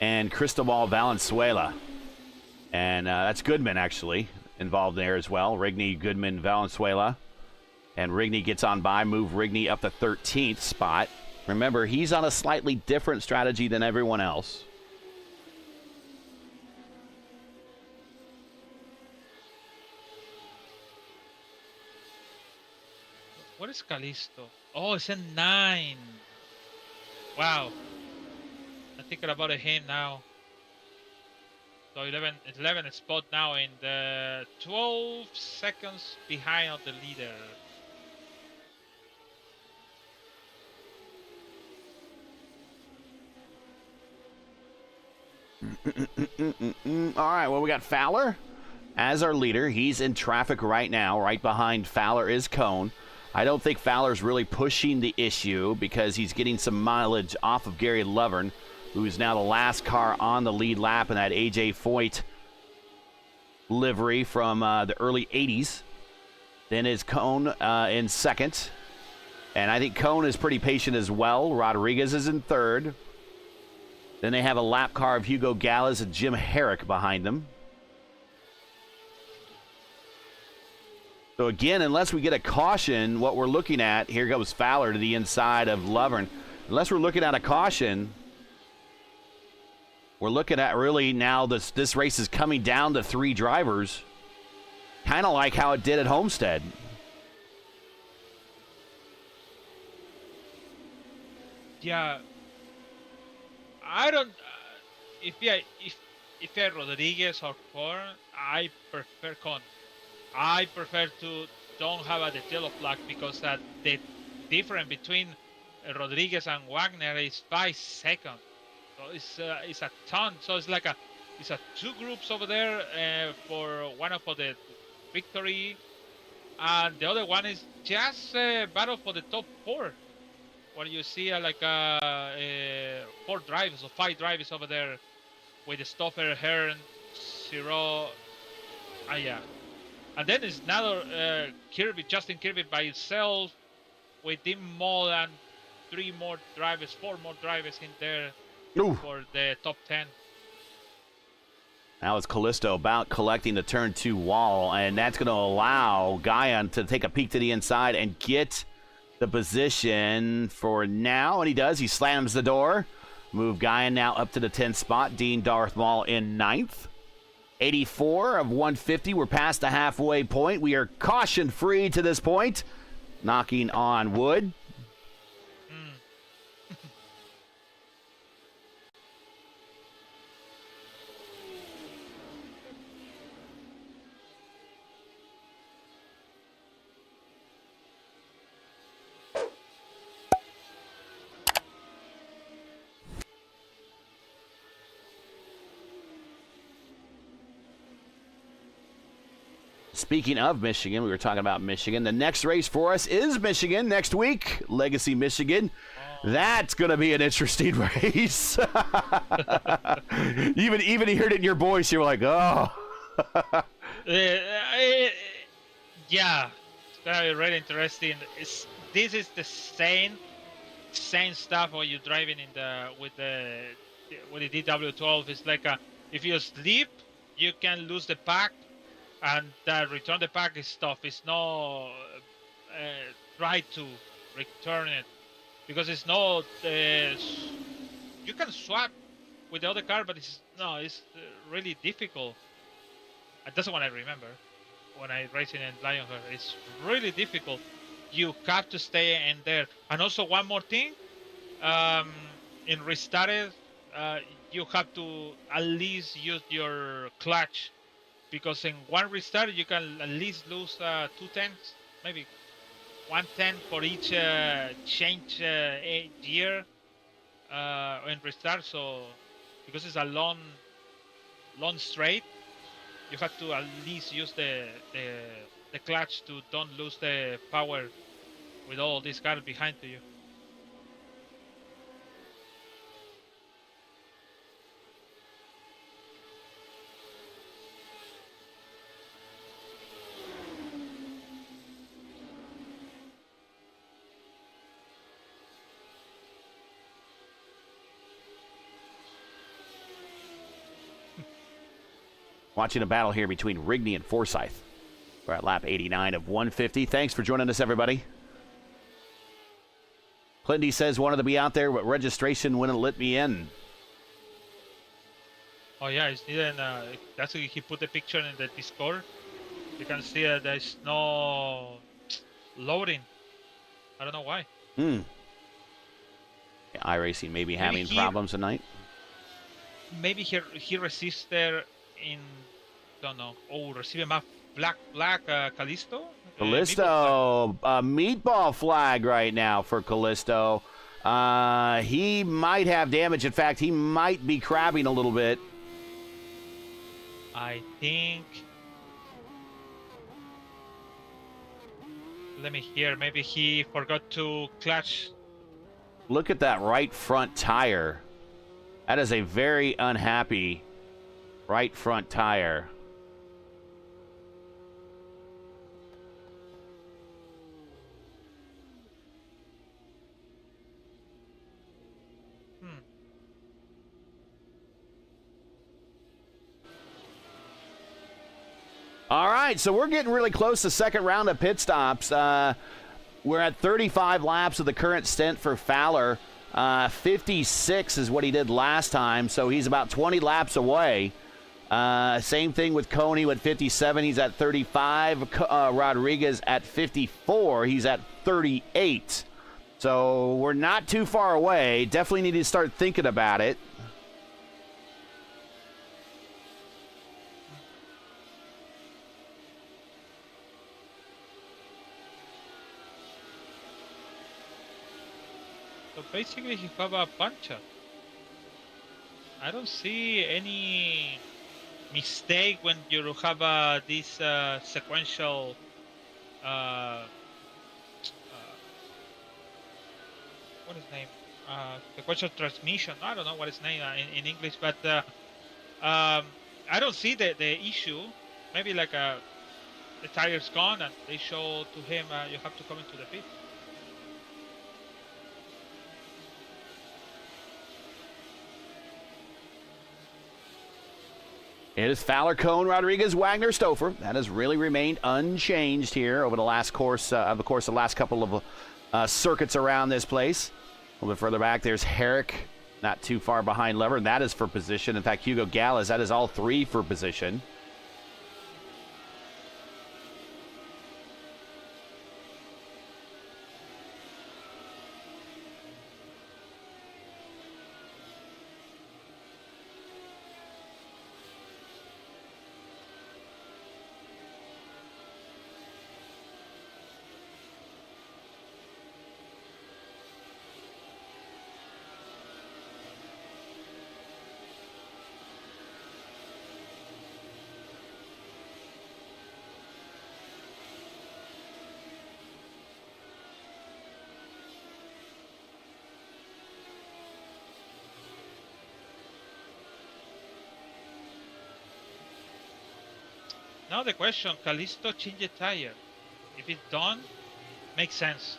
Speaker 1: and Cristobal Valenzuela. And that's Goodman, actually, involved there as well. Rigney, Goodman, Valenzuela. And Rigney gets on by, move Rigney up the 13th spot. Remember, he's on a slightly different strategy than everyone else.
Speaker 2: What is Calisto? Oh, it's a 9. Wow. I'm thinking about him now. So 11 spot now in the 12 seconds behind of the leader.
Speaker 1: All right, well, we got Fowler as our leader. He's in traffic right now. Right behind Fowler is Cone. I don't think Fowler's really pushing the issue because he's getting some mileage off of Gary Lovern, who is now the last car on the lead lap in that A.J. Foyt livery from the early 80s. Then is Cone in second. And I think Cone is pretty patient as well. Rodriguez is in third. Then they have a lap car of Hugo Gallas and Jim Herrick behind them. So again, unless we get a caution, what we're looking at, here goes Fowler to the inside of Lovern. Unless we're looking at a caution, we're looking at really now this race is coming down to 3 drivers, kind of like how it did at Homestead.
Speaker 2: Yeah. I don't. If you're Rodriguez or Korn, I prefer Con. I prefer to don't have a yellow flag because the difference between Rodriguez and Wagner is 5 seconds. So it's a ton. So it's like it's a two groups over there for one for the victory, and the other one is just battle for the top 4. Where you see 4 drivers or 5 drivers over there with Stoffer, Hearn, Zero, yeah. And then it's another Justin Kirby by himself with him more than 3 more drivers, 4 more drivers in there for the top 10.
Speaker 1: Now it's Callisto about collecting the turn 2 wall, and that's going to allow Guyon to take a peek to the inside and get the position for now, and he does. He slams the door. Move Guyon now up to the 10th spot. Dean Darth Maul in 9th. 84 of 150. We're past the halfway point. We are caution-free to this point. Knocking on wood. Speaking of Michigan, we were talking about Michigan. The next race for us is Michigan next week. Legacy Michigan. That's going to be an interesting race. even hearing it in your voice, you were like, oh.
Speaker 2: Yeah, it's going to be really interesting. This is the same stuff when you're driving with the DW12. It's like if you sleep, you can lose the pack. And return the pack is tough. It's no try to return it because it's not. You can swap with the other car, but it's really difficult. And that's what I remember when I racing in Lionheart. It's really difficult. You have to stay in there. And also one more thing, in restarted, you have to at least use your clutch. Because in one restart, you can at least lose 2 tenths, maybe 1 tenth for each change gear in restart. So, because it's a long straight, you have to at least use the clutch to don't lose the power with all these cars behind to you.
Speaker 1: Watching a battle here between Rigney and Forsyth. We're at lap 89 of 150. Thanks for joining us, everybody. Clinty says wanted to be out there, but registration wouldn't let me in.
Speaker 2: Oh yeah, it's didn't. That's why he put the picture in the Discord. You can see there's no loading. I don't know why.
Speaker 1: Yeah, iRacing maybe having problems tonight.
Speaker 2: Maybe he resisted in. Don't know. Oh, recibe más black Callisto.
Speaker 1: Callisto, meatball flag right now for Callisto. He might have damage. In fact, he might be crabbing a little bit.
Speaker 2: I think. Let me hear. Maybe he forgot to clutch.
Speaker 1: Look at that right front tire. That is a very unhappy right front tire. All right, so we're getting really close to second round of pit stops. We're at 35 laps of the current stint for Fowler. 56 is what he did last time, so he's about 20 laps away. Same thing with Coney with 57. He's at 35. Rodriguez at 54. He's at 38. So we're not too far away. Definitely need to start thinking about it.
Speaker 2: basically he have a puncher. I don't see any mistake when you have this sequential what is name? Sequential transmission. I don't know what is name in English, but I don't see the issue. Maybe like the tire's gone and they show to him you have to come into the pit.
Speaker 1: It is Fowler, Cone, Rodriguez, Wagner, Stouffer. That has really remained unchanged here over the last course, of course, the last couple of circuits around this place. A little bit further back, there's Herrick, not too far behind Lever, and that is for position. In fact, Hugo Gallas, that is all three for position.
Speaker 2: Now the question, Callisto change the tire. If it's done, makes sense.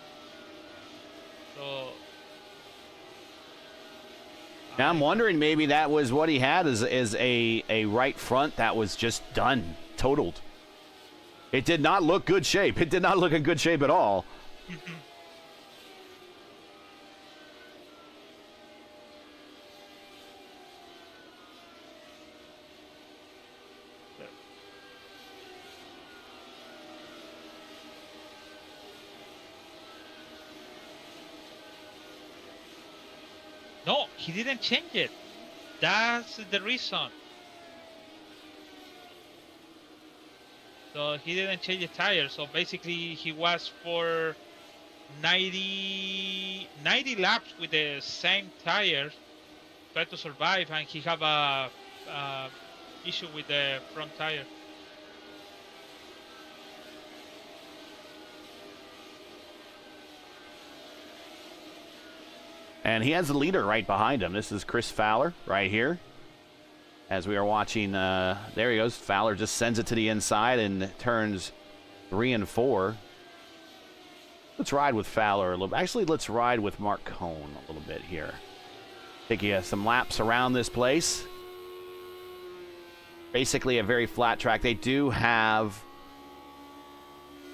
Speaker 2: So
Speaker 1: Now I'm wondering maybe that was what he had is a right front that was just done, totaled. It did not look good shape. It did not look in good shape at all.
Speaker 2: no, he didn't change it. That's the reason. So he didn't change the tire. So basically he was for 90 laps with the same tire, try to survive, and he have a issue with the front tire.
Speaker 1: And he has the leader right behind him. This is Chris Fowler right here. As we are watching, there he goes. Fowler just sends it to the inside and turns 3 and 4. Let's ride with Fowler a little bit. Actually, let's ride with Mark Cohn a little bit here. Take you some laps around this place. Basically a very flat track. They do have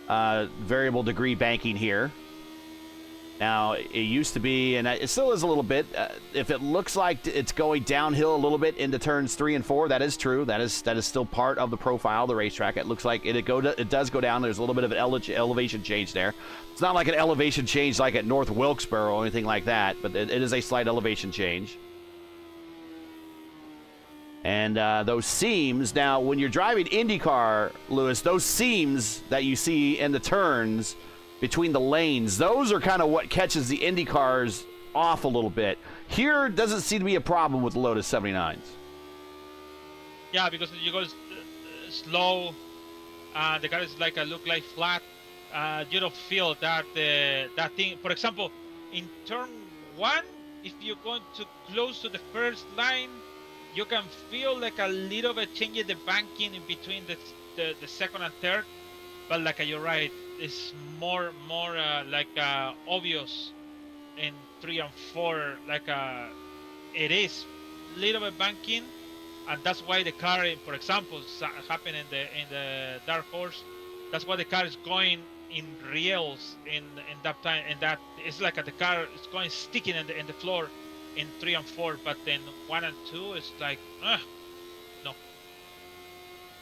Speaker 1: variable degree banking here. Now, it used to be, and it still is a little bit, if it looks like it's going downhill a little bit into turns 3 and 4, that is true. That is still part of the profile of the racetrack. It looks like it does go down. There's a little bit of an elevation change there. It's not like an elevation change like at North Wilkesboro or anything like that, but it is a slight elevation change. And those seams, now, when you're driving IndyCar, Lewis, those seams that you see in the turns between the lanes, those are kind of what catches the Indy cars off a little bit. Here doesn't seem to be a problem with the Lotus 79s.
Speaker 2: Yeah, because you go slow, the car is like look like flat. You don't feel that that thing. For example, in turn 1, if you're going too close to the first line, you can feel like a little bit changing the banking in between the second and third. But like you're right, it's more like obvious in 3 and 4. Like it is little bit banking, and that's why the car, for example, happened in the Dark Horse. That's why the car is going in rails in that time, and that it's like the car is going sticking in the floor in 3 and 4. But then 1 and 2 is like no.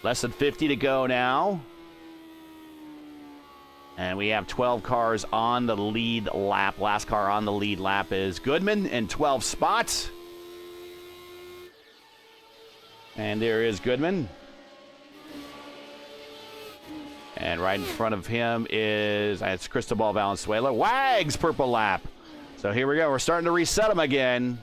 Speaker 1: Less than 50 to go now. And we have 12 cars on the lead lap. Last car on the lead lap is Goodman in 12 spots. And there is Goodman. And right in front of him is, it's Cristobal Valenzuela. Wags purple lap. So here we go. We're starting to reset them again.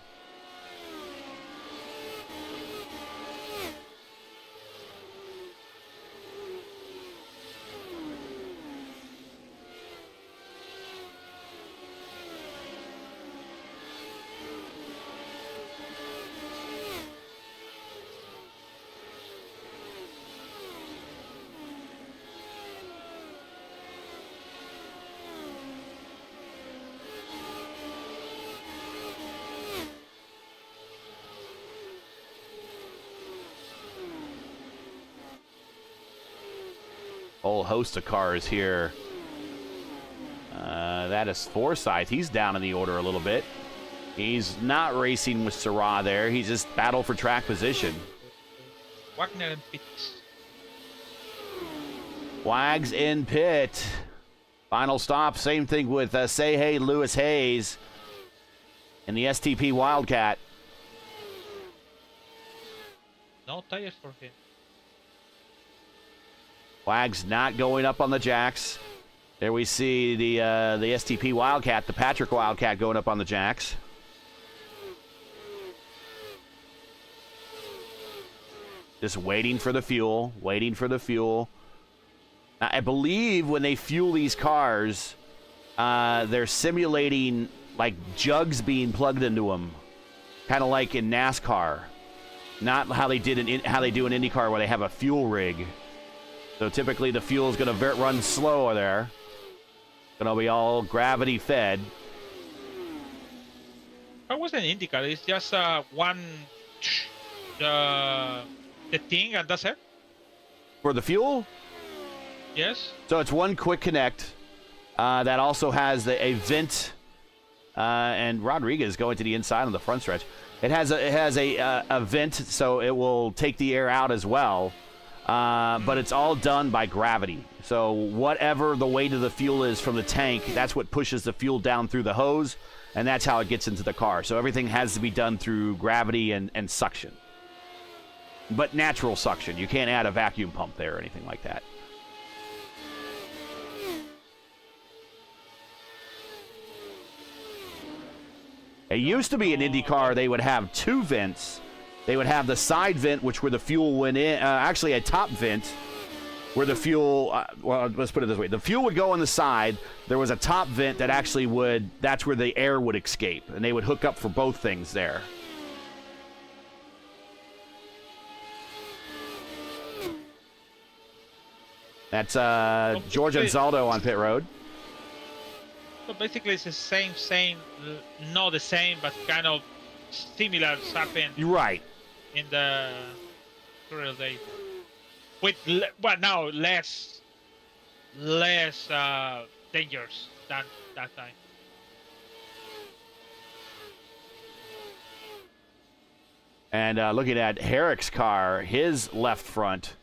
Speaker 1: Whole host of cars here. That is Forsyth. He's down in the order a little bit. He's not racing with Syrah there. He's just battle for track position.
Speaker 2: Wagner and Pitts.
Speaker 1: Wags in pit. Final stop. Same thing with Say Hey Lewis Hayes and the STP Wildcat.
Speaker 2: No tires for him.
Speaker 1: Wags not going up on the jacks. There we see the STP Wildcat, the Patrick Wildcat, going up on the jacks. Just waiting for the fuel, waiting for the fuel. I believe when they fuel these cars, they're simulating like jugs being plugged into them, kind of like in NASCAR. Not how they do in IndyCar, where they have a fuel rig. So typically the fuel is going to run slower there. Going to be all gravity fed.
Speaker 2: How was an IndyCar? It's just one the thing and that's it?
Speaker 1: For the fuel?
Speaker 2: Yes.
Speaker 1: So it's one quick connect that also has a vent, and Rodriguez going to the inside on the front stretch. It has a vent, so it will take the air out as well. But it's all done by gravity. So whatever the weight of the fuel is from the tank, that's what pushes the fuel down through the hose, and that's how it gets into the car. So everything has to be done through gravity and suction. But natural suction. You can't add a vacuum pump there or anything like that. It used to be an IndyCar, they would have two vents. They would have the side vent, which where the fuel went in, actually a top vent, where the fuel, well, let's put it this way. The fuel would go on the side. There was a top vent that actually that's where the air would escape, and they would hook up for both things there. That's George Anzaldo on pit road.
Speaker 2: So basically it's the same, not the same, but kind of similar happened.
Speaker 1: Right.
Speaker 2: In the real day. With, well, now less dangerous than that time.
Speaker 1: And looking at Herrick's car, his left front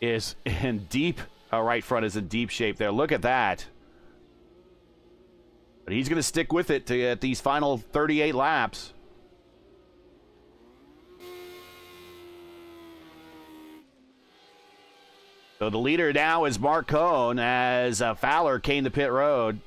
Speaker 1: is in deep, right front is in deep shape there. Look at that. But he's going to stick with it to get these final 38 laps. So the leader now is Mark Cohn as Fowler came to pit road.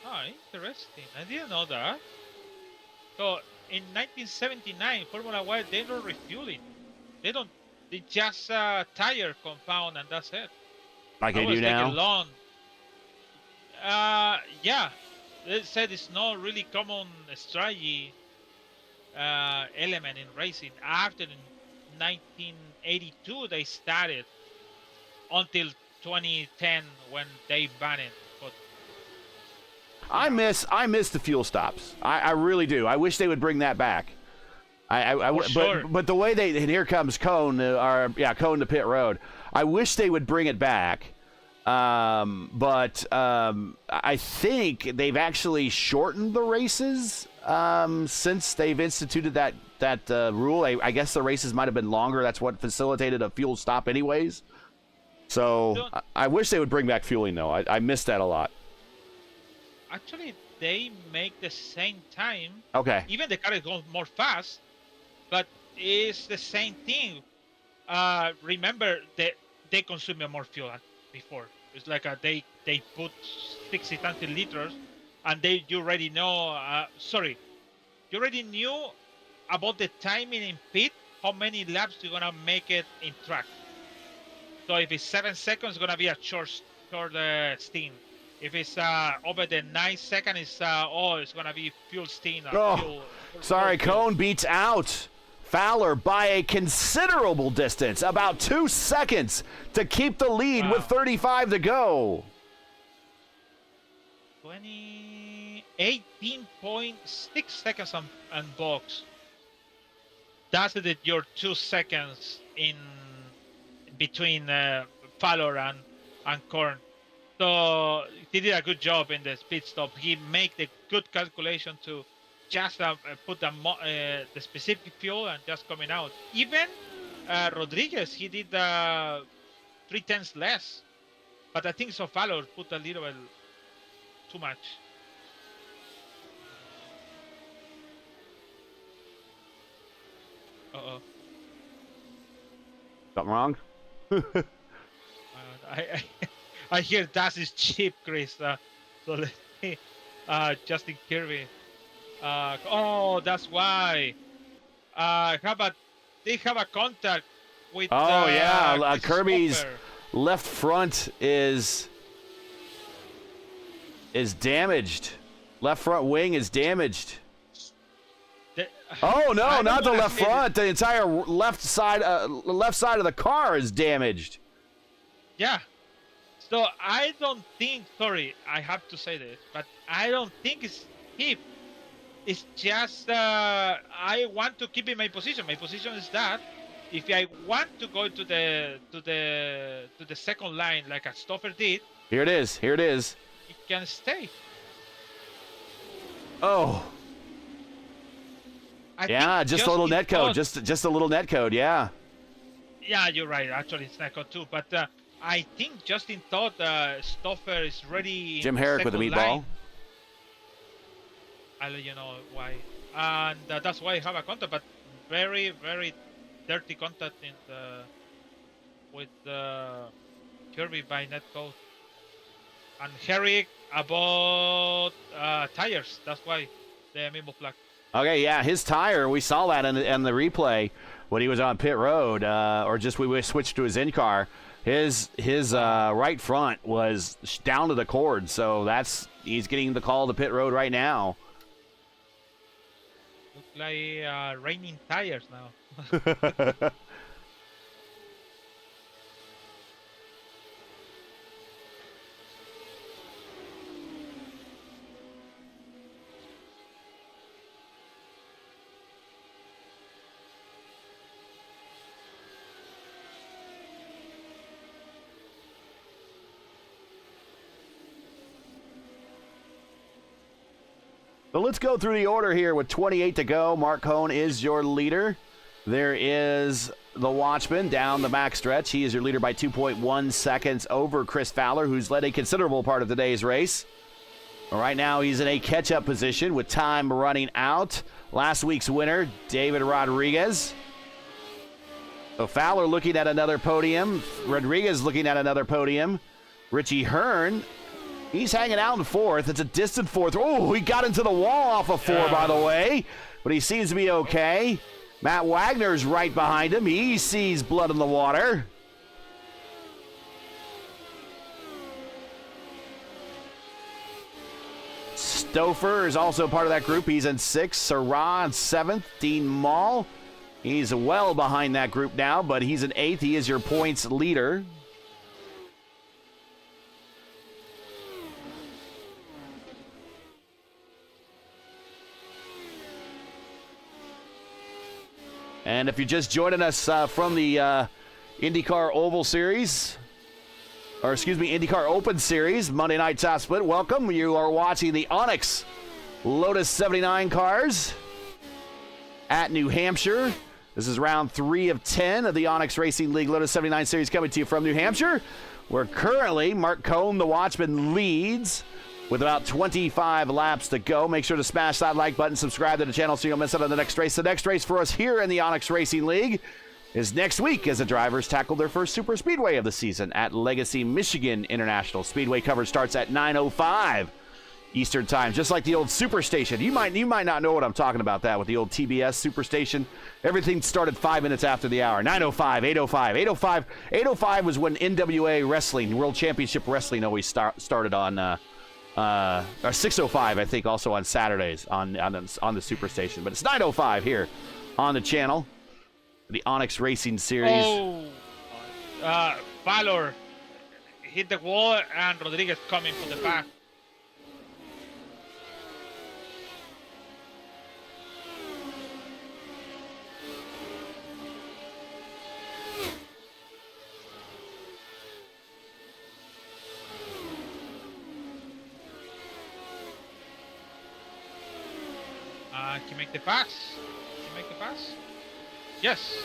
Speaker 2: Oh, interesting. I didn't know that. So in 1979, Formula One, they're not refueling. They just tire compound and that's it.
Speaker 1: Like they do now?
Speaker 2: Long. Yeah. They said it's not really common strategy element in racing. After 1982, they started until 2010 when they banned it. But
Speaker 1: I miss the fuel stops. I really do. I wish they would bring that back.
Speaker 2: Sure.
Speaker 1: But the way and here comes Cohn, Cohn to pit road. I wish they would bring it back. But I think they've actually shortened the races since they've instituted that rule. I guess the races might have been longer. That's what facilitated a fuel stop anyways. So I wish they would bring back fueling, though. I missed that a lot.
Speaker 2: Actually, they make the same time.
Speaker 1: Okay.
Speaker 2: Even the car is going more fast, but it's the same thing. Remember, they consume more fuel than before. It's like they put 60 something liters, and you already know. You already knew about the timing in pit, how many laps you're gonna make it in track. So if it's 7 seconds, it's gonna be a short stint. If it's over the 9 seconds, it's gonna be fuel stint.
Speaker 1: Sorry, Cone beats out Fowler by a considerable distance, about 2 seconds to keep the lead with 35 to go.
Speaker 2: 18.6 seconds on box. That's your 2 seconds in between Fowler and Korn. So he did a good job in the pit stop. He made the good calculation to just put the specific fuel and just coming out. Even Rodriguez, he did 3/10 less. But I think so Fowler put a little bit too much. Uh-oh.
Speaker 1: Something wrong?
Speaker 2: I hear that is cheap, Chris. So let me, Justin Kirby. That's why. They have a contact with.
Speaker 1: Oh yeah, Kirby's
Speaker 2: stopper.
Speaker 1: left front is damaged. Left front wing is damaged. Oh no, not the left front. The entire left side of the car is damaged.
Speaker 2: Yeah. So I don't think. Sorry, I have to say this, but I don't think it's hip. It's just I want to keep in my position. My position is that if I want to go to the second line like a stopper did.
Speaker 1: Here it is. Here it is.
Speaker 2: It can stay.
Speaker 1: Oh. Yeah, just a little net code. Just a little net code. Yeah.
Speaker 2: Yeah, you're right. Actually, it's net code too. But I think Justin thought Stoffer is ready.
Speaker 1: Jim Herrick with the meatball.
Speaker 2: Line. I'll let you know why. And that's why I have a contact, but very, very dirty contact with Kirby by net code. And Herrick about tires. That's why the memo flag.
Speaker 1: Okay, yeah, his tire, we saw that in the replay when he was on pit road, or just we switched to his in-car. His right front was down to the cord, so he's getting the call to pit road right now.
Speaker 2: Look like raining tires now.
Speaker 1: So let's go through the order here with 28 to go. Mark Cohn is your leader. There is the Watchman down the backstretch. He is your leader by 2.1 seconds over Chris Fowler, who's led a considerable part of today's race. Right now, he's in a catch-up position with time running out. Last week's winner, David Rodriguez. So Fowler looking at another podium. Rodriguez looking at another podium. Richie Hearn, he's hanging out in fourth. It's a distant fourth. Oh, he got into the wall off of four, by the way. But he seems to be okay. Matt Wagner's right behind him. He sees blood in the water. Stouffer is also part of that group. He's in sixth. Sarah in seventh. Dean Mall, he's well behind that group now, but he's in eighth. He is your points leader. And if you're just joining us from the IndyCar Oval Series, or excuse me, IndyCar Open Series, Monday Night Top Split, welcome. You are watching the Onyx Lotus 79 cars at New Hampshire. This is round 3 of 10 of the Onyx Racing League Lotus 79 Series coming to you from New Hampshire, where currently Mark Cohn, the Watchman, leads with about 25 laps to go. Make sure to smash that like button, subscribe to the channel so you don't miss out on the next race. The next race for us here in the Onyx Racing League is next week as the drivers tackle their first super speedway of the season at Legacy, Michigan International Speedway. Coverage starts at 9:05 Eastern Time, just like the old Superstation. You might not know what I'm talking about that with the old TBS Superstation. Everything started 5 minutes after the hour. 9:05, 8:05, 8:05. 8:05 was when NWA Wrestling, World Championship Wrestling, always started on. Or 6:05, I think, also on Saturdays on the Superstation. But it's 9:05 here on the channel, the Onyx Racing Series.
Speaker 2: Oh, Valor hit the wall and Rodriguez coming from the back. Can you make the pass? Can you make the pass? Yes.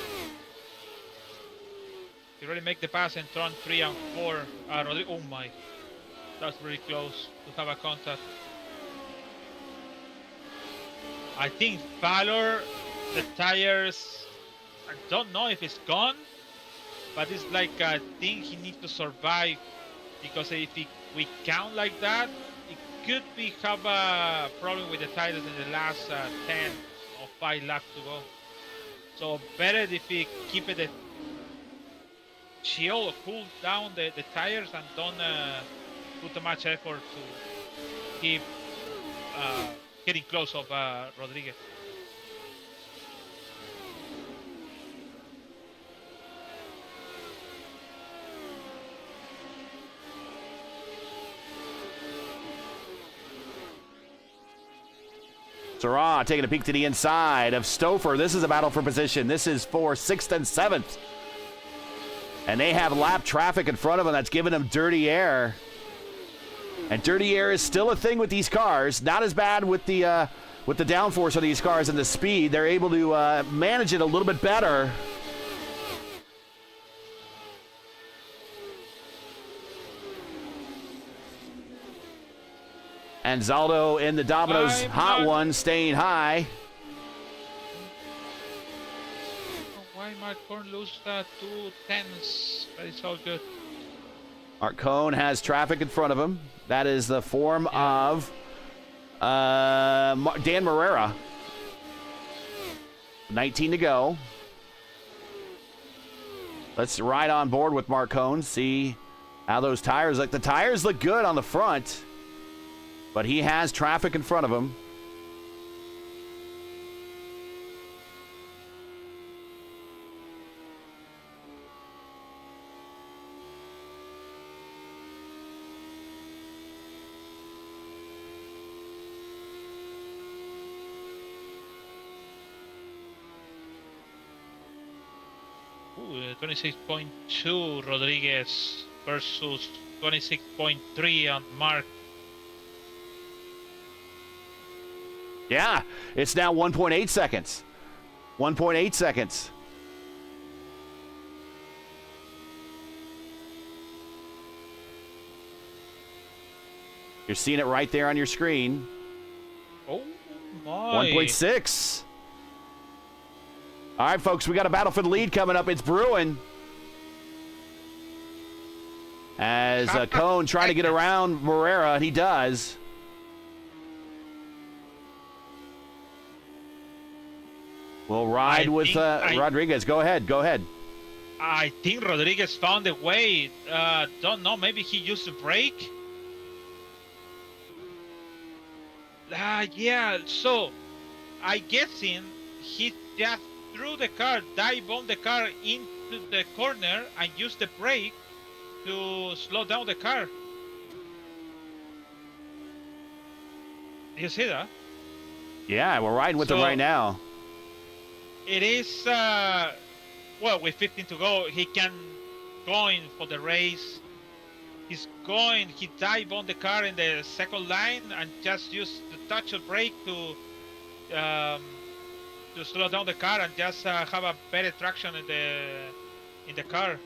Speaker 2: You already make the pass in turn 3 and 4. Oh my. That's really close to have a contact. I think Valor, the tires, I don't know if it's gone, but it's like a thing he needs to survive, because if we count like that, it could be have a problem with the tires in the last 10 or 5 laps to go. So better if we keep it chill or cool down the tires and don't put too much effort to keep getting close of Rodriguez.
Speaker 1: Sarah taking a peek to the inside of Stouffer. This is a battle for position. This is for 6th and 7th. And they have lap traffic in front of them that's giving them dirty air. And dirty air is still a thing with these cars. Not as bad with the downforce of these cars and the speed. They're able to manage it a little bit better. And Zaldo in the Domino's hot one, staying high.
Speaker 2: Why Marcon lose 2/10? But it's all good.
Speaker 1: Marcon has traffic in front of him. That is the form of Dan Morera. 19 to go. Let's ride on board with Marcon, see how those tires look. The tires look good on the front, but he has traffic in front of him.
Speaker 2: Ooh, 26.2 Rodriguez versus 26.3 on Mark.
Speaker 1: Yeah, it's now 1.8 seconds. 1.8 seconds. You're seeing it right there on your screen.
Speaker 2: Oh my.
Speaker 1: 1.6. All right, folks, we got a battle for the lead coming up. It's brewing. As Cone trying to get around Morera, and he does. We'll ride with Rodriguez. Go ahead. Go ahead.
Speaker 2: I think Rodriguez found a way. Don't know. Maybe he used a brake. Yeah. So, I guessing he just threw the car, dive-bombed the car into the corner, and used the brake to slow down the car. You see that?
Speaker 1: Yeah, we're riding with him right now.
Speaker 2: It is, well, with 15 to go, he can going for the race. He's going, he dive on the car in the second line and just use the touch of brake to slow down the car and just have a better traction in the car.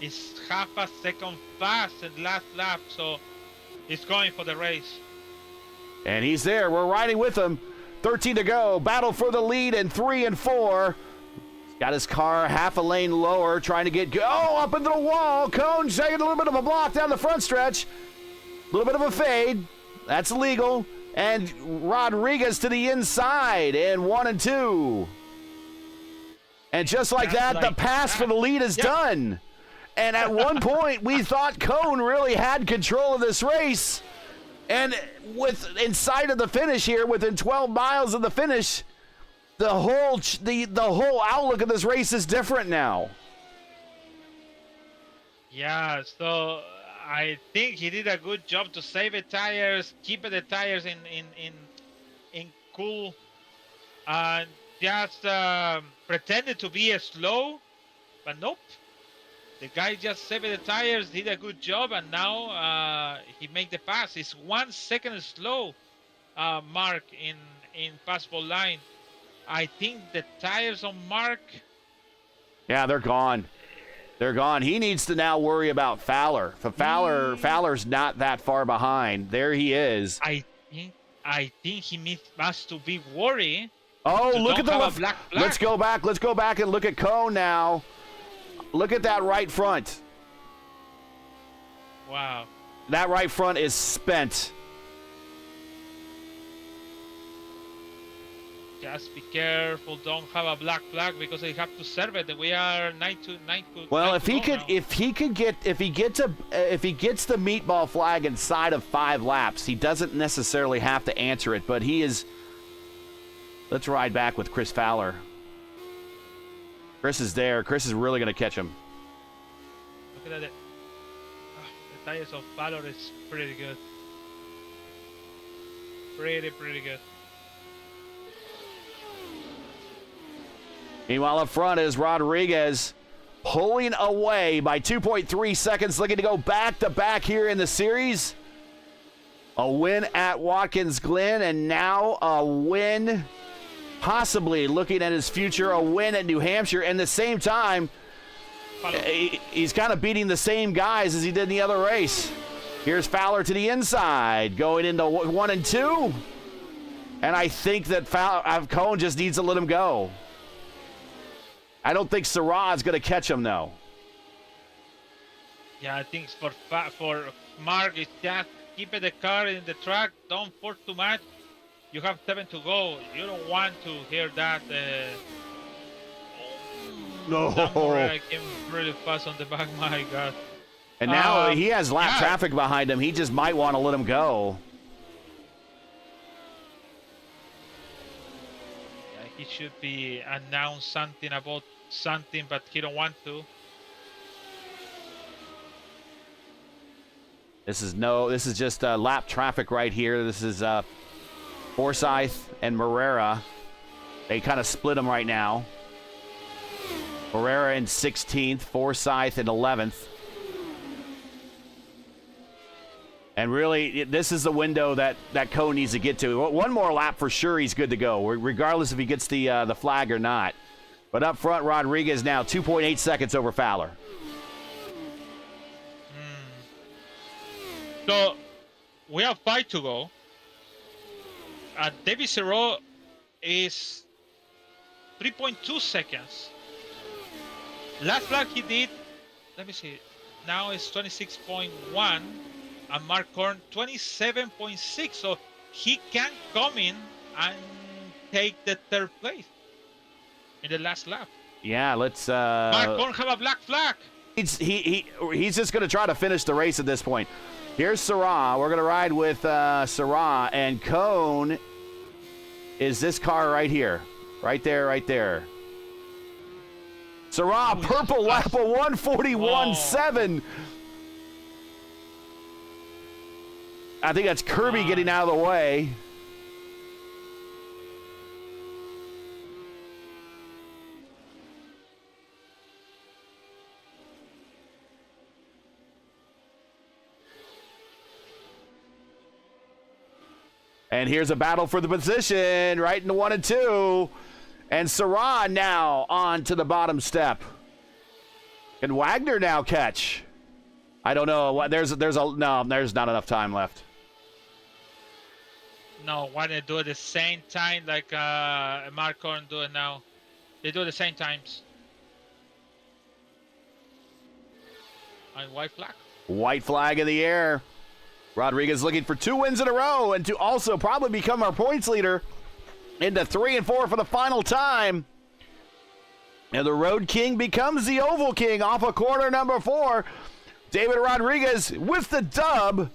Speaker 2: is half a second fast in last lap, so he's going for the race.
Speaker 1: And he's there. We're riding with him. 13 to go. Battle for the lead in 3 and 4. Got his car half a lane lower, trying to get up into the wall. Cone taking a little bit of a block down the front stretch. A little bit of a fade. That's illegal. And Rodriguez to the inside in 1 and 2. And just like that, the pass for the lead is done. And at one point, we thought Cone really had control of this race. And with inside of the finish here, within 12 miles of the finish, the whole outlook of this race is different now.
Speaker 2: Yeah, so I think he did a good job to save the tires, keep the tires in cool, and just pretended to be slow, but nope. The guy just saved the tires, did a good job, and now he made the pass. It's 1 second slow Mark in passable line. I think the tires on Mark.
Speaker 1: Yeah, they're gone. They're gone. He needs to now worry about Fowler. Fowler's not that far behind. There he is.
Speaker 2: I think he must to be worried.
Speaker 1: Oh, look at the
Speaker 2: left.
Speaker 1: Let's go back. Let's go back and look at Cone now. Look at that right front.
Speaker 2: Wow.
Speaker 1: That right front is spent.
Speaker 2: Just be careful. Don't have a black flag because they have to serve it. We are 9 to.
Speaker 1: Well, if he
Speaker 2: get
Speaker 1: gets the meatball flag inside of 5 laps, he doesn't necessarily have to answer it, but he is. Let's ride back with Chris Fowler. Chris is there. Chris is really going to catch him.
Speaker 2: Look at that. The tires of Fowler is pretty good. Pretty good.
Speaker 1: Meanwhile, up front is Rodriguez pulling away by 2.3 seconds, looking to go back-to-back here in the series. A win at Watkins Glen, and now a win, possibly looking at his future, a win at New Hampshire. And at the same time, he's kind of beating the same guys as he did in the other race. Here's Fowler to the inside, going into 1 and 2. And I think that Cone just needs to let him go. I don't think Sarah's going to catch him, though.
Speaker 2: Yeah, I think for Mark, it's just keep the car in the track. Don't force too much. You have 7 to go. You don't want to hear that.
Speaker 1: No.
Speaker 2: I came really fast on the back. My God.
Speaker 1: And now he has lap traffic behind him. He just might want to let him go.
Speaker 2: Yeah, he should be announced something about something, but he don't want to.
Speaker 1: This is just lap traffic right here. This is Forsyth and Morera. They kind of split them right now. Morera in 16th, Forsyth in 11th. And really, this is the window that Cone needs to get to. One more lap for sure, he's good to go, regardless if he gets the flag or not. But up front, Rodriguez now 2.8 seconds over Fowler.
Speaker 2: So we have 5 to go. David Serrault is 3.2 seconds. Last lap he did, let me see, now it's 26.1, and Mark Korn 27.6. So he can come in and take the 3rd place in the last lap.
Speaker 1: Yeah, let's.
Speaker 2: Mark Korn have a black flag.
Speaker 1: He's just going to try to finish the race at this point. Here's Sarah. We're going to ride with Sarah, and Cone is this car right here. Right there. Sarah, purple lap of 141.7. I think that's Kirby getting out of the way. And here's a battle for the position, right into 1 and 2. And Sarah now on to the bottom step. Can Wagner now catch? I don't know. There's not enough time left.
Speaker 2: No, why they do it the same time like Mark Corn do it now? They do it the same times. And white flag.
Speaker 1: White flag in the air. Rodriguez looking for 2 wins in a row and to also probably become our points leader into 3 and 4 for the final time. And the Road King becomes the Oval King off of corner number 4. David Rodriguez with the dub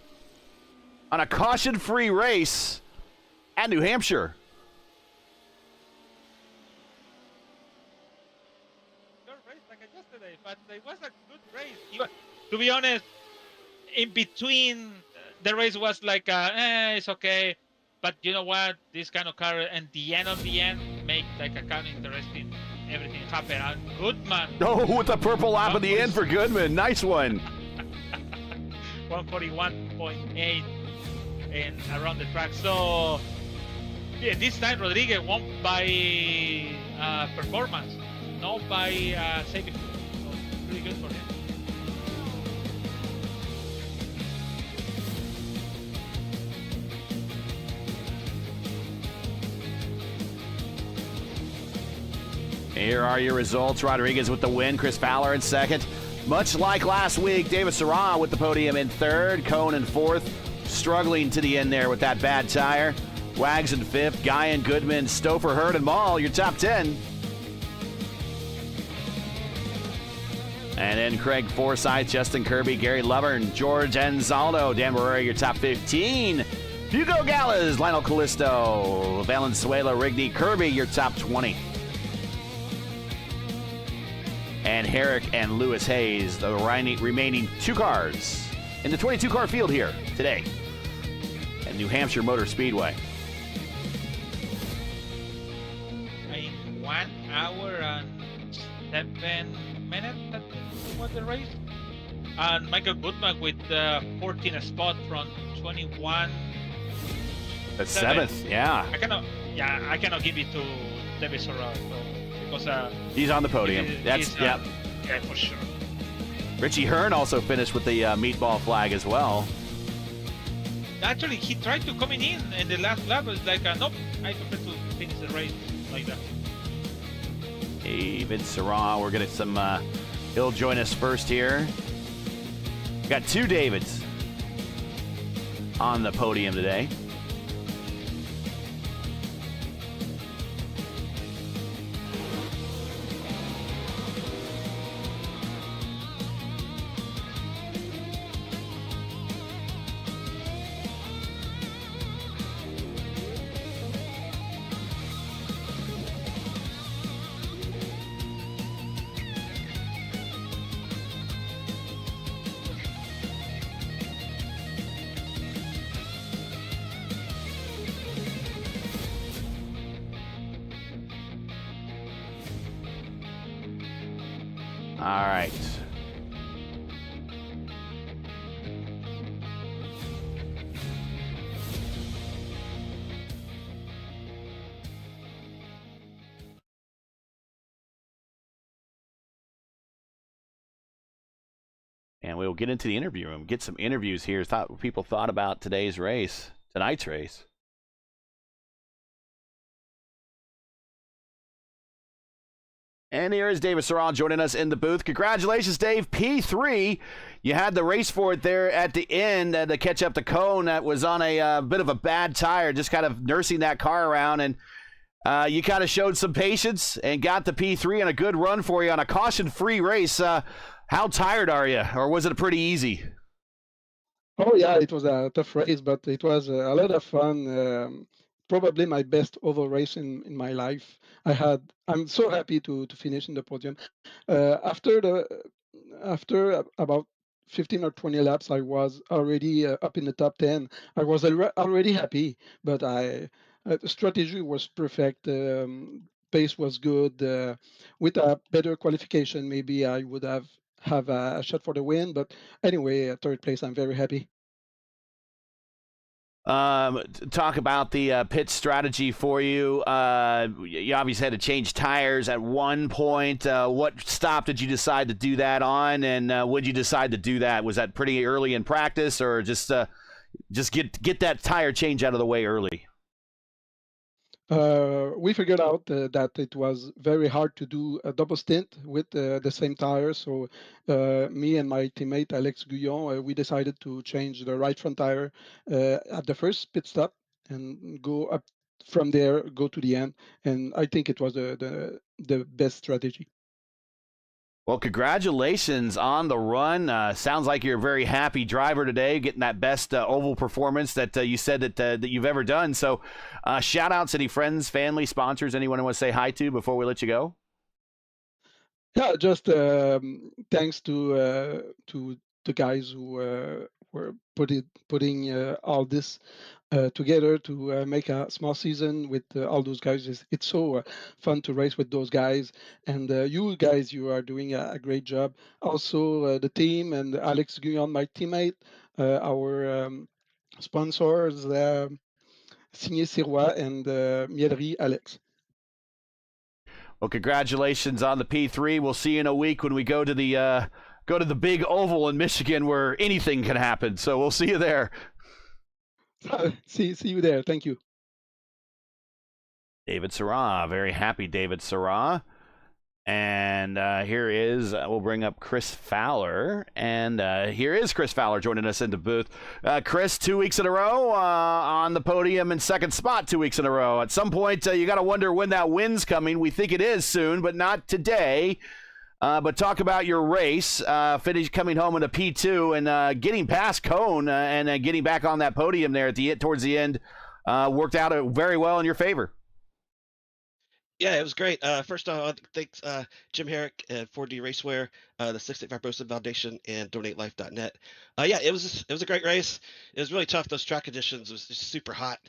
Speaker 1: on a caution-free race at New Hampshire.
Speaker 2: Good race like yesterday, but it was a good race. To be honest, in between the race was like, it's okay. But you know what? This kind of car, and the end of the end, make like a kind of interesting. Everything happen. And Goodman.
Speaker 1: Oh, with the purple lap at the end for Goodman. Nice one.
Speaker 2: 141.8 and around the track. So yeah, this time Rodriguez won by performance, not by safety. So really good for him.
Speaker 1: Here are your results. Rodriguez with the win. Chris Fowler in second. Much like last week, David Serra with the podium in third. Cohn in fourth. Struggling to the end there with that bad tire. Wags in fifth. Guy and Goodman, Stouffer, Hurd, and Mall, your top 10. And then Craig Forsyth, Justin Kirby, Gary Lovern, George Anzaldo, Dan Barrera, your top 15. Hugo Gallas, Lionel Callisto, Valenzuela, Rigney, Kirby, your top 20. And Herrick and Lewis Hayes, the remaining 2 cars in the 22-car field here today at New Hampshire Motor Speedway.
Speaker 2: In 1 hour and 7 minutes, that was the race. And Michael Goodman with 14th spot from 21.
Speaker 1: The 7th, yeah.
Speaker 2: I cannot give it to David Serra. Because
Speaker 1: he's on the podium.
Speaker 2: Yeah, for sure.
Speaker 1: Richie Hearn also finished with the meatball flag as well.
Speaker 2: Actually, he tried to come in the last lap. It's like, nope, I prefer to finish the race like that.
Speaker 1: David Serra, we're getting some. He'll join us first here. We got 2 Davids on the podium today. All right. And we'll get into the interview room, get some interviews here. What people thought about tonight's race. And here is David Serra joining us in the booth. Congratulations, Dave. P3. You had the race for it there at the end to catch up to Cohn that was on a bit of a bad tire, just kind of nursing that car around. And you kind of showed some patience and got the P3 and a good run for you on a caution-free race. How tired are you, or was it pretty easy?
Speaker 3: Oh, yeah, it was a tough race, but it was a lot of fun. Probably my best oval race in my life. I'm so happy to finish in the podium. After about 15 or 20 laps, I was already up in the top 10. I was already happy, but the strategy was perfect. Pace was good. With a better qualification, maybe I would have a shot for the win. But anyway, third place, I'm very happy.
Speaker 1: Talk about the pit strategy for you. You obviously had to change tires at one point. What stop did you decide to do that on, and when did you decide to do that? Was that pretty early in practice, or just get that tire change out of the way early?
Speaker 3: We figured out that it was very hard to do a double stint with the same tire. So me and my teammate Alex Guillon, we decided to change the right front tire at the first pit stop and go up from there, go to the end. And I think it was the best strategy.
Speaker 1: Well, congratulations on the run. Sounds like you're a very happy driver today, getting that best oval performance that you said that you've ever done. So shout outs, any friends, family, sponsors, anyone you want to say hi to before we let you go?
Speaker 3: Yeah, just thanks to the guys who were putting all this together to make a small season with all those guys. It's so fun to race with those guys, and you guys, you are doing a great job. Also, the team and Alex Guillon, my teammate, our sponsors, Signé Sirois and Mielerie Alex.
Speaker 1: Well, congratulations on the P3. We'll see you in a week when we go to the big oval in Michigan where anything can happen. So we'll see you there.
Speaker 3: See you there. Thank you.
Speaker 1: David Syrah, very happy David Syrah. And here is, we'll bring up Chris Fowler. And here is Chris Fowler joining us in the booth. Chris, 2 weeks in a row on the podium in second spot 2 weeks in a row. At some point, you got to wonder when that win's coming. We think it is soon, but not today. But talk about your race, coming home in a P2 and getting past Cone and getting back on that podium there towards the end worked out very well in your favor.
Speaker 4: Yeah, it was great. First off, thanks Jim Herrick at 4D Racewear, the 65 Fibrosis Foundation, and DonateLife.net. Yeah, it was a great race. It was really tough. Those track conditions was just super hot.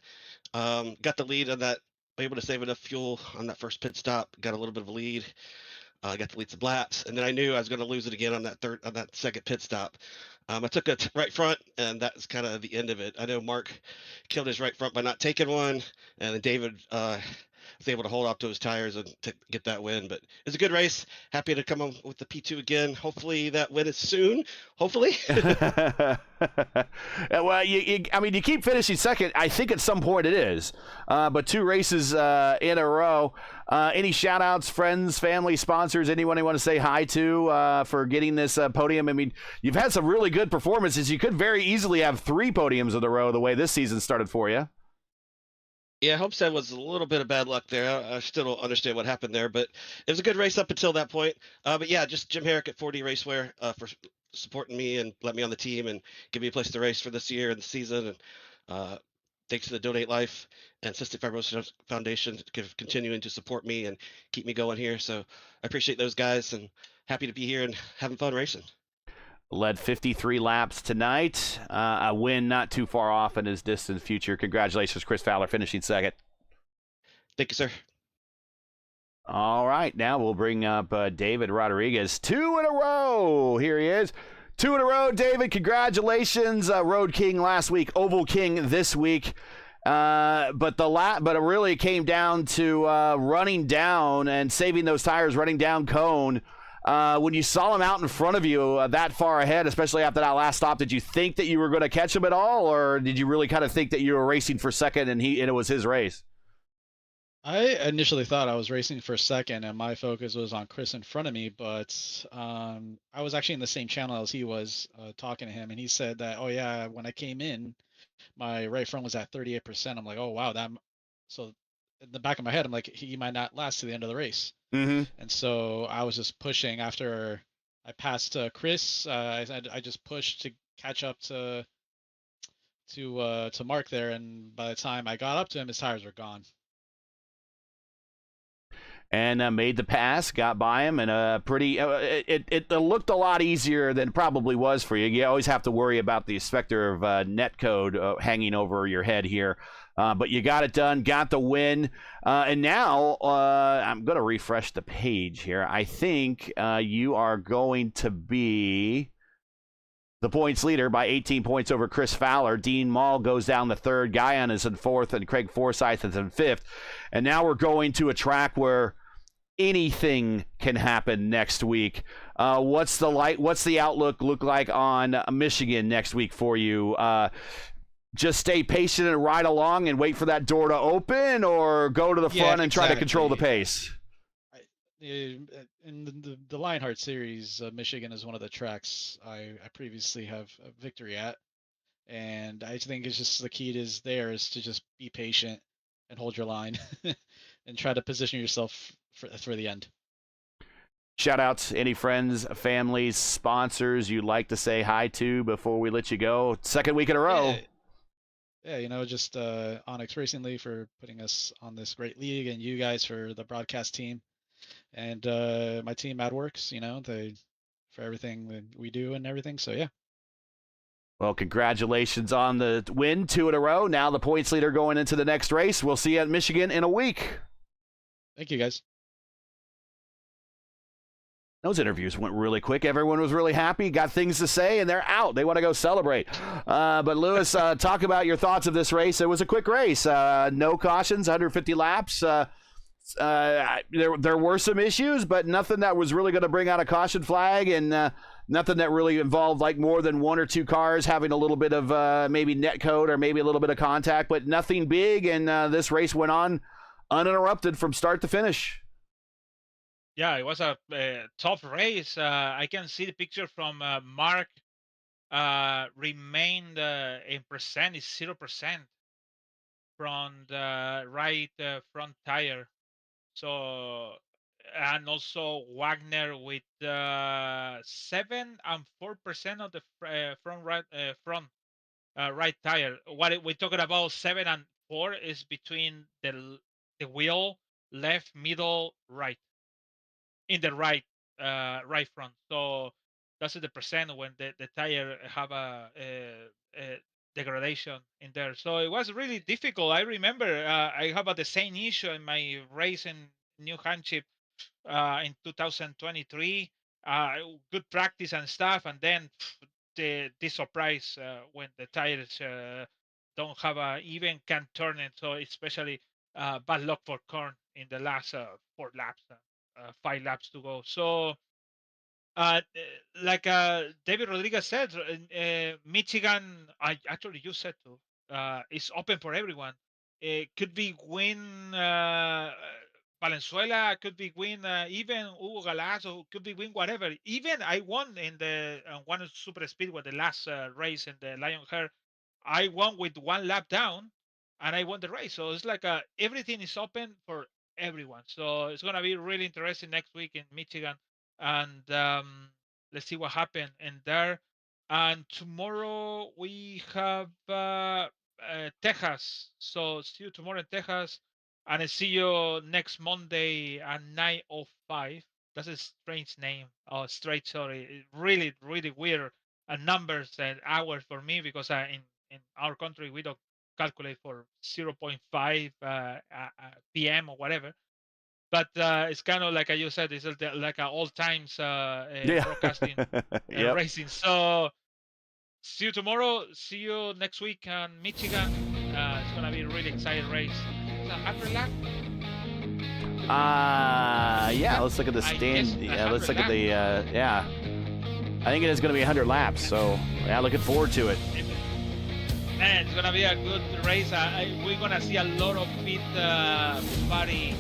Speaker 4: Got the lead on that. Able to save enough fuel on that first pit stop. Got a little bit of a lead. Got to lead some laps, and then I knew I was going to lose it again on that second pit stop. I took a right front, and that's kind of the end of it. I know Mark killed his right front by not taking one, and then David was able to hold up to his tires and to get that win. But it was a good race. Happy to come on with the P2 again. Hopefully that win is soon. Hopefully.
Speaker 1: Well, you keep finishing second. I think at some point it is. But 2 races in a row. Any shout outs, friends, family, sponsors, anyone you want to say hi to for getting this podium? I mean, you've had some really good performances. You could very easily have 3 podiums in a row the way this season started for you.
Speaker 4: Yeah, Homestead was a little bit of bad luck there. I still don't understand what happened there, but it was a good race up until that point. But yeah, just Jim Herrick at 4D Racewear for supporting me and let me on the team and give me a place to race for this year and the season. And thanks to the Donate Life and Cystic Fibrosis Foundation continuing to support me and keep me going here. So I appreciate those guys and happy to be here and having fun racing.
Speaker 1: Led 53 laps tonight. A win not too far off in his distant future. Congratulations, Chris Fowler, finishing second.
Speaker 4: Thank you, sir.
Speaker 1: All right, now we'll bring up David Rodriguez. 2 in a row. Here he is. 2 in a row, David. Congratulations. Road King last week, Oval King this week. But it really came down to running down and saving those tires, running down Cone. When you saw him out in front of you that far ahead, especially after that last stop, did you think that you were going to catch him at all, or did you really kind of think that you were racing for second and it was his race?
Speaker 5: I initially thought I was racing for second, and my focus was on Chris in front of me, but I was actually in the same channel as he was talking to him, and he said that, oh yeah, when I came in, my right front was at 38%. I'm like, oh wow, so in the back of my head, I'm like, he might not last to the end of the race.
Speaker 1: Mm-hmm.
Speaker 5: And so I was just pushing after I passed Chris. I just pushed to catch up to Mark there, and by the time I got up to him, his tires were gone.
Speaker 1: And made the pass, got by him, and it looked a lot easier than it probably was for you. You always have to worry about the specter of netcode hanging over your head here. But you got it done, got the win. And now I'm going to refresh the page here. I think you are going to be the points leader by 18 points over Chris Fowler. Dean Mall goes down the third. Guyon is in fourth, and Craig Forsyth is in fifth. And now we're going to a track where anything can happen next week. What's the outlook look like on Michigan next week for you? Just stay patient and ride along and wait for that door to open, or go to the front and try to control the pace?
Speaker 5: In the Lionheart Series, Michigan is one of the tracks I previously have a victory at, and I think it's just the key is to just be patient and hold your line and try to position yourself for the end.
Speaker 1: Shout outs, any friends, families, sponsors you'd like to say hi to before we let you go? Second week in a row.
Speaker 5: Yeah, just Onyx Racing League for putting us on this great league, and you guys for the broadcast team, and my team AdWorks, for everything that we do and everything. So yeah.
Speaker 1: Well, congratulations on the win, 2 in a row. Now the points leader going into the next race. We'll see you at Michigan in a week.
Speaker 5: Thank you, guys.
Speaker 1: Those interviews went really quick. Everyone was really happy, got things to say, and they're out. They want to go celebrate. But Lewis, talk about your thoughts of this race. It was a quick race. No cautions, 150 laps. There were some issues, but nothing that was really going to bring out a caution flag, and nothing that really involved like more than 1 or 2 cars having a little bit of maybe net code or maybe a little bit of contact, but nothing big. And this race went on uninterrupted from start to finish.
Speaker 2: Yeah, it was a tough race. I can see the picture from Mark. Remained in percent is 0% from the right front tire. So, and also Wagner with 7 and 4% of the front right tire. What we're talking about, 7 and 4 is between the wheel, left, middle, right. In the right front. So that's the percent when the tire have a degradation in there. So it was really difficult. I remember I have the same issue in my race in New Hampshire in 2023. Good practice and stuff, and then this surprise when the tires don't have even can turn it. So especially bad luck for Korn in the last 4 laps. 5 laps to go. So, like David Rodriguez said, Michigan, you said too, it's open for everyone. It could be win Valenzuela, could be win even Hugo Galazo, could be win whatever. Even I won in the one super speed with the last race in the Lionheart. I won with 1 lap down, and I won the race. So it's like everything is open for everyone. So it's going to be really interesting next week in Michigan, and let's see what happens in there. And tomorrow we have Texas. So see you tomorrow in Texas, and I see you next Monday at 9:05. That's a strange name. Oh, straight. Sorry, really, really weird numbers and hours for me, because in our country we don't calculate for 0.5 p.m. or whatever. But it's kind of like you said, it's like all times broadcasting racing. So see you tomorrow. See you next week in Michigan. It's going to be a really exciting race. Is that 100 lap?
Speaker 1: Yeah, let's look at the stand. Yeah, let's look at the, yeah. I think it is going to be 100 laps. So, yeah, looking forward to it.
Speaker 2: Man, it's gonna be a good race. We're gonna see a lot of pit party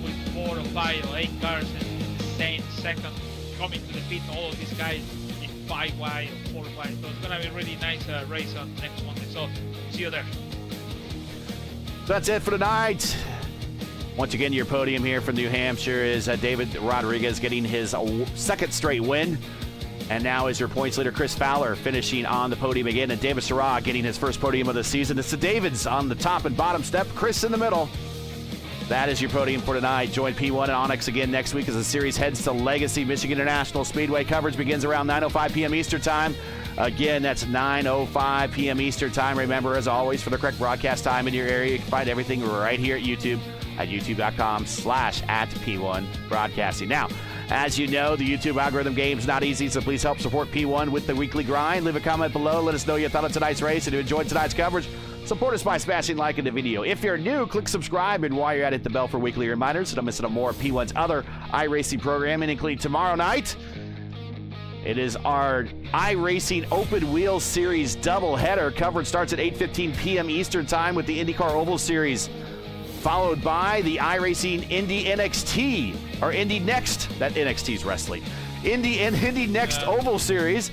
Speaker 2: with 4 or 5 or 8 cars in the same second coming to the pit. All of these guys in 5 wide or 4 wide. So it's gonna be a really nice race on next Monday. So see you there.
Speaker 1: So that's it for tonight. Once again, your podium here from New Hampshire is David Rodriguez getting his second straight win. And now is your points leader, Chris Fowler, finishing on the podium again. And David Sarah getting his first podium of the season. It's the Davids on the top and bottom step. Chris in the middle. That is your podium for tonight. Join P1 and Onyx again next week as the series heads to Legacy Michigan International Speedway. Coverage begins around 9:05 p.m. Eastern Time. Again, that's 9:05 p.m. Eastern Time. Remember, as always, for the correct broadcast time in your area, you can find everything right here at YouTube at youtube.com/@P1 Broadcasting. Now, As you know, the YouTube algorithm game's not easy, so please help support P1 with the weekly grind. Leave a comment below. Let us know your thought on tonight's race and if you enjoyed tonight's coverage. Support us by smashing like in the video. If you're new, click subscribe, and while you're at it, hit the bell for weekly reminders so don't miss out on more of P1's other iRacing programming, including tomorrow night. It is our iRacing Open Wheel Series doubleheader. Coverage starts at 8:15 p.m. Eastern Time with the IndyCar Oval Series, followed by the iRacing Indy NXT, or Indy Next, that NXT's wrestling. Indy Next Oval Series.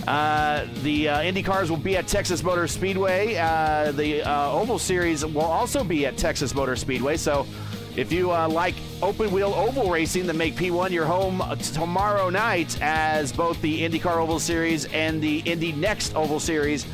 Speaker 1: The IndyCars will be at Texas Motor Speedway. The Oval Series will also be at Texas Motor Speedway. So if you like open wheel oval racing, then make P1 your home tomorrow night, as both the IndyCar Oval Series and the Indy Next Oval Series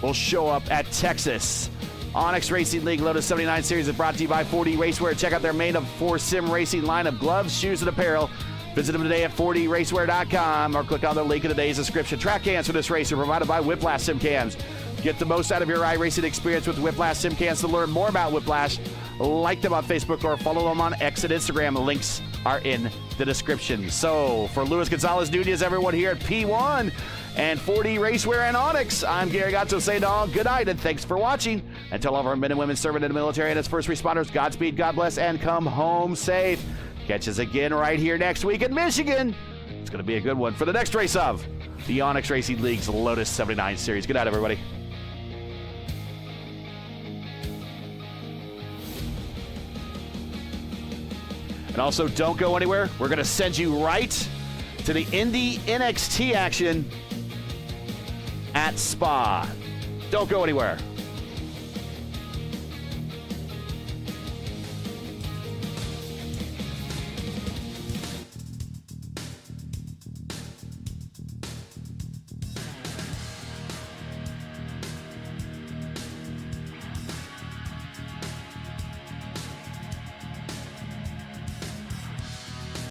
Speaker 1: will show up at Texas. Onyx Racing League Lotus 79 Series is brought to you by 4D Racewear. Check out their made-for sim racing line of gloves, shoes, and apparel. Visit them today at 4dracewear.com or click on the link in today's description. Track cams for this race are provided by Whiplash Sim Cams. Get the most out of your iRacing experience with Whiplash Sim Cams. To learn more about Whiplash, like them on Facebook or follow them on X and Instagram. The links are in the description. So, for Luis Gonzalez Nunez, everyone here at P1 and 4D Racewear and Onyx, I'm Gary Gatto saying all good night and thanks for watching. And tell all of our men and women serving in the military and its first responders, Godspeed, God bless, and come home safe. Catch us again right here next week in Michigan. It's going to be a good one for the next race of the Onyx Racing League's Lotus 79 Series. Good night, everybody. And also, don't go anywhere. We're going to send you right to the Indy NXT action at Spa. Don't go anywhere.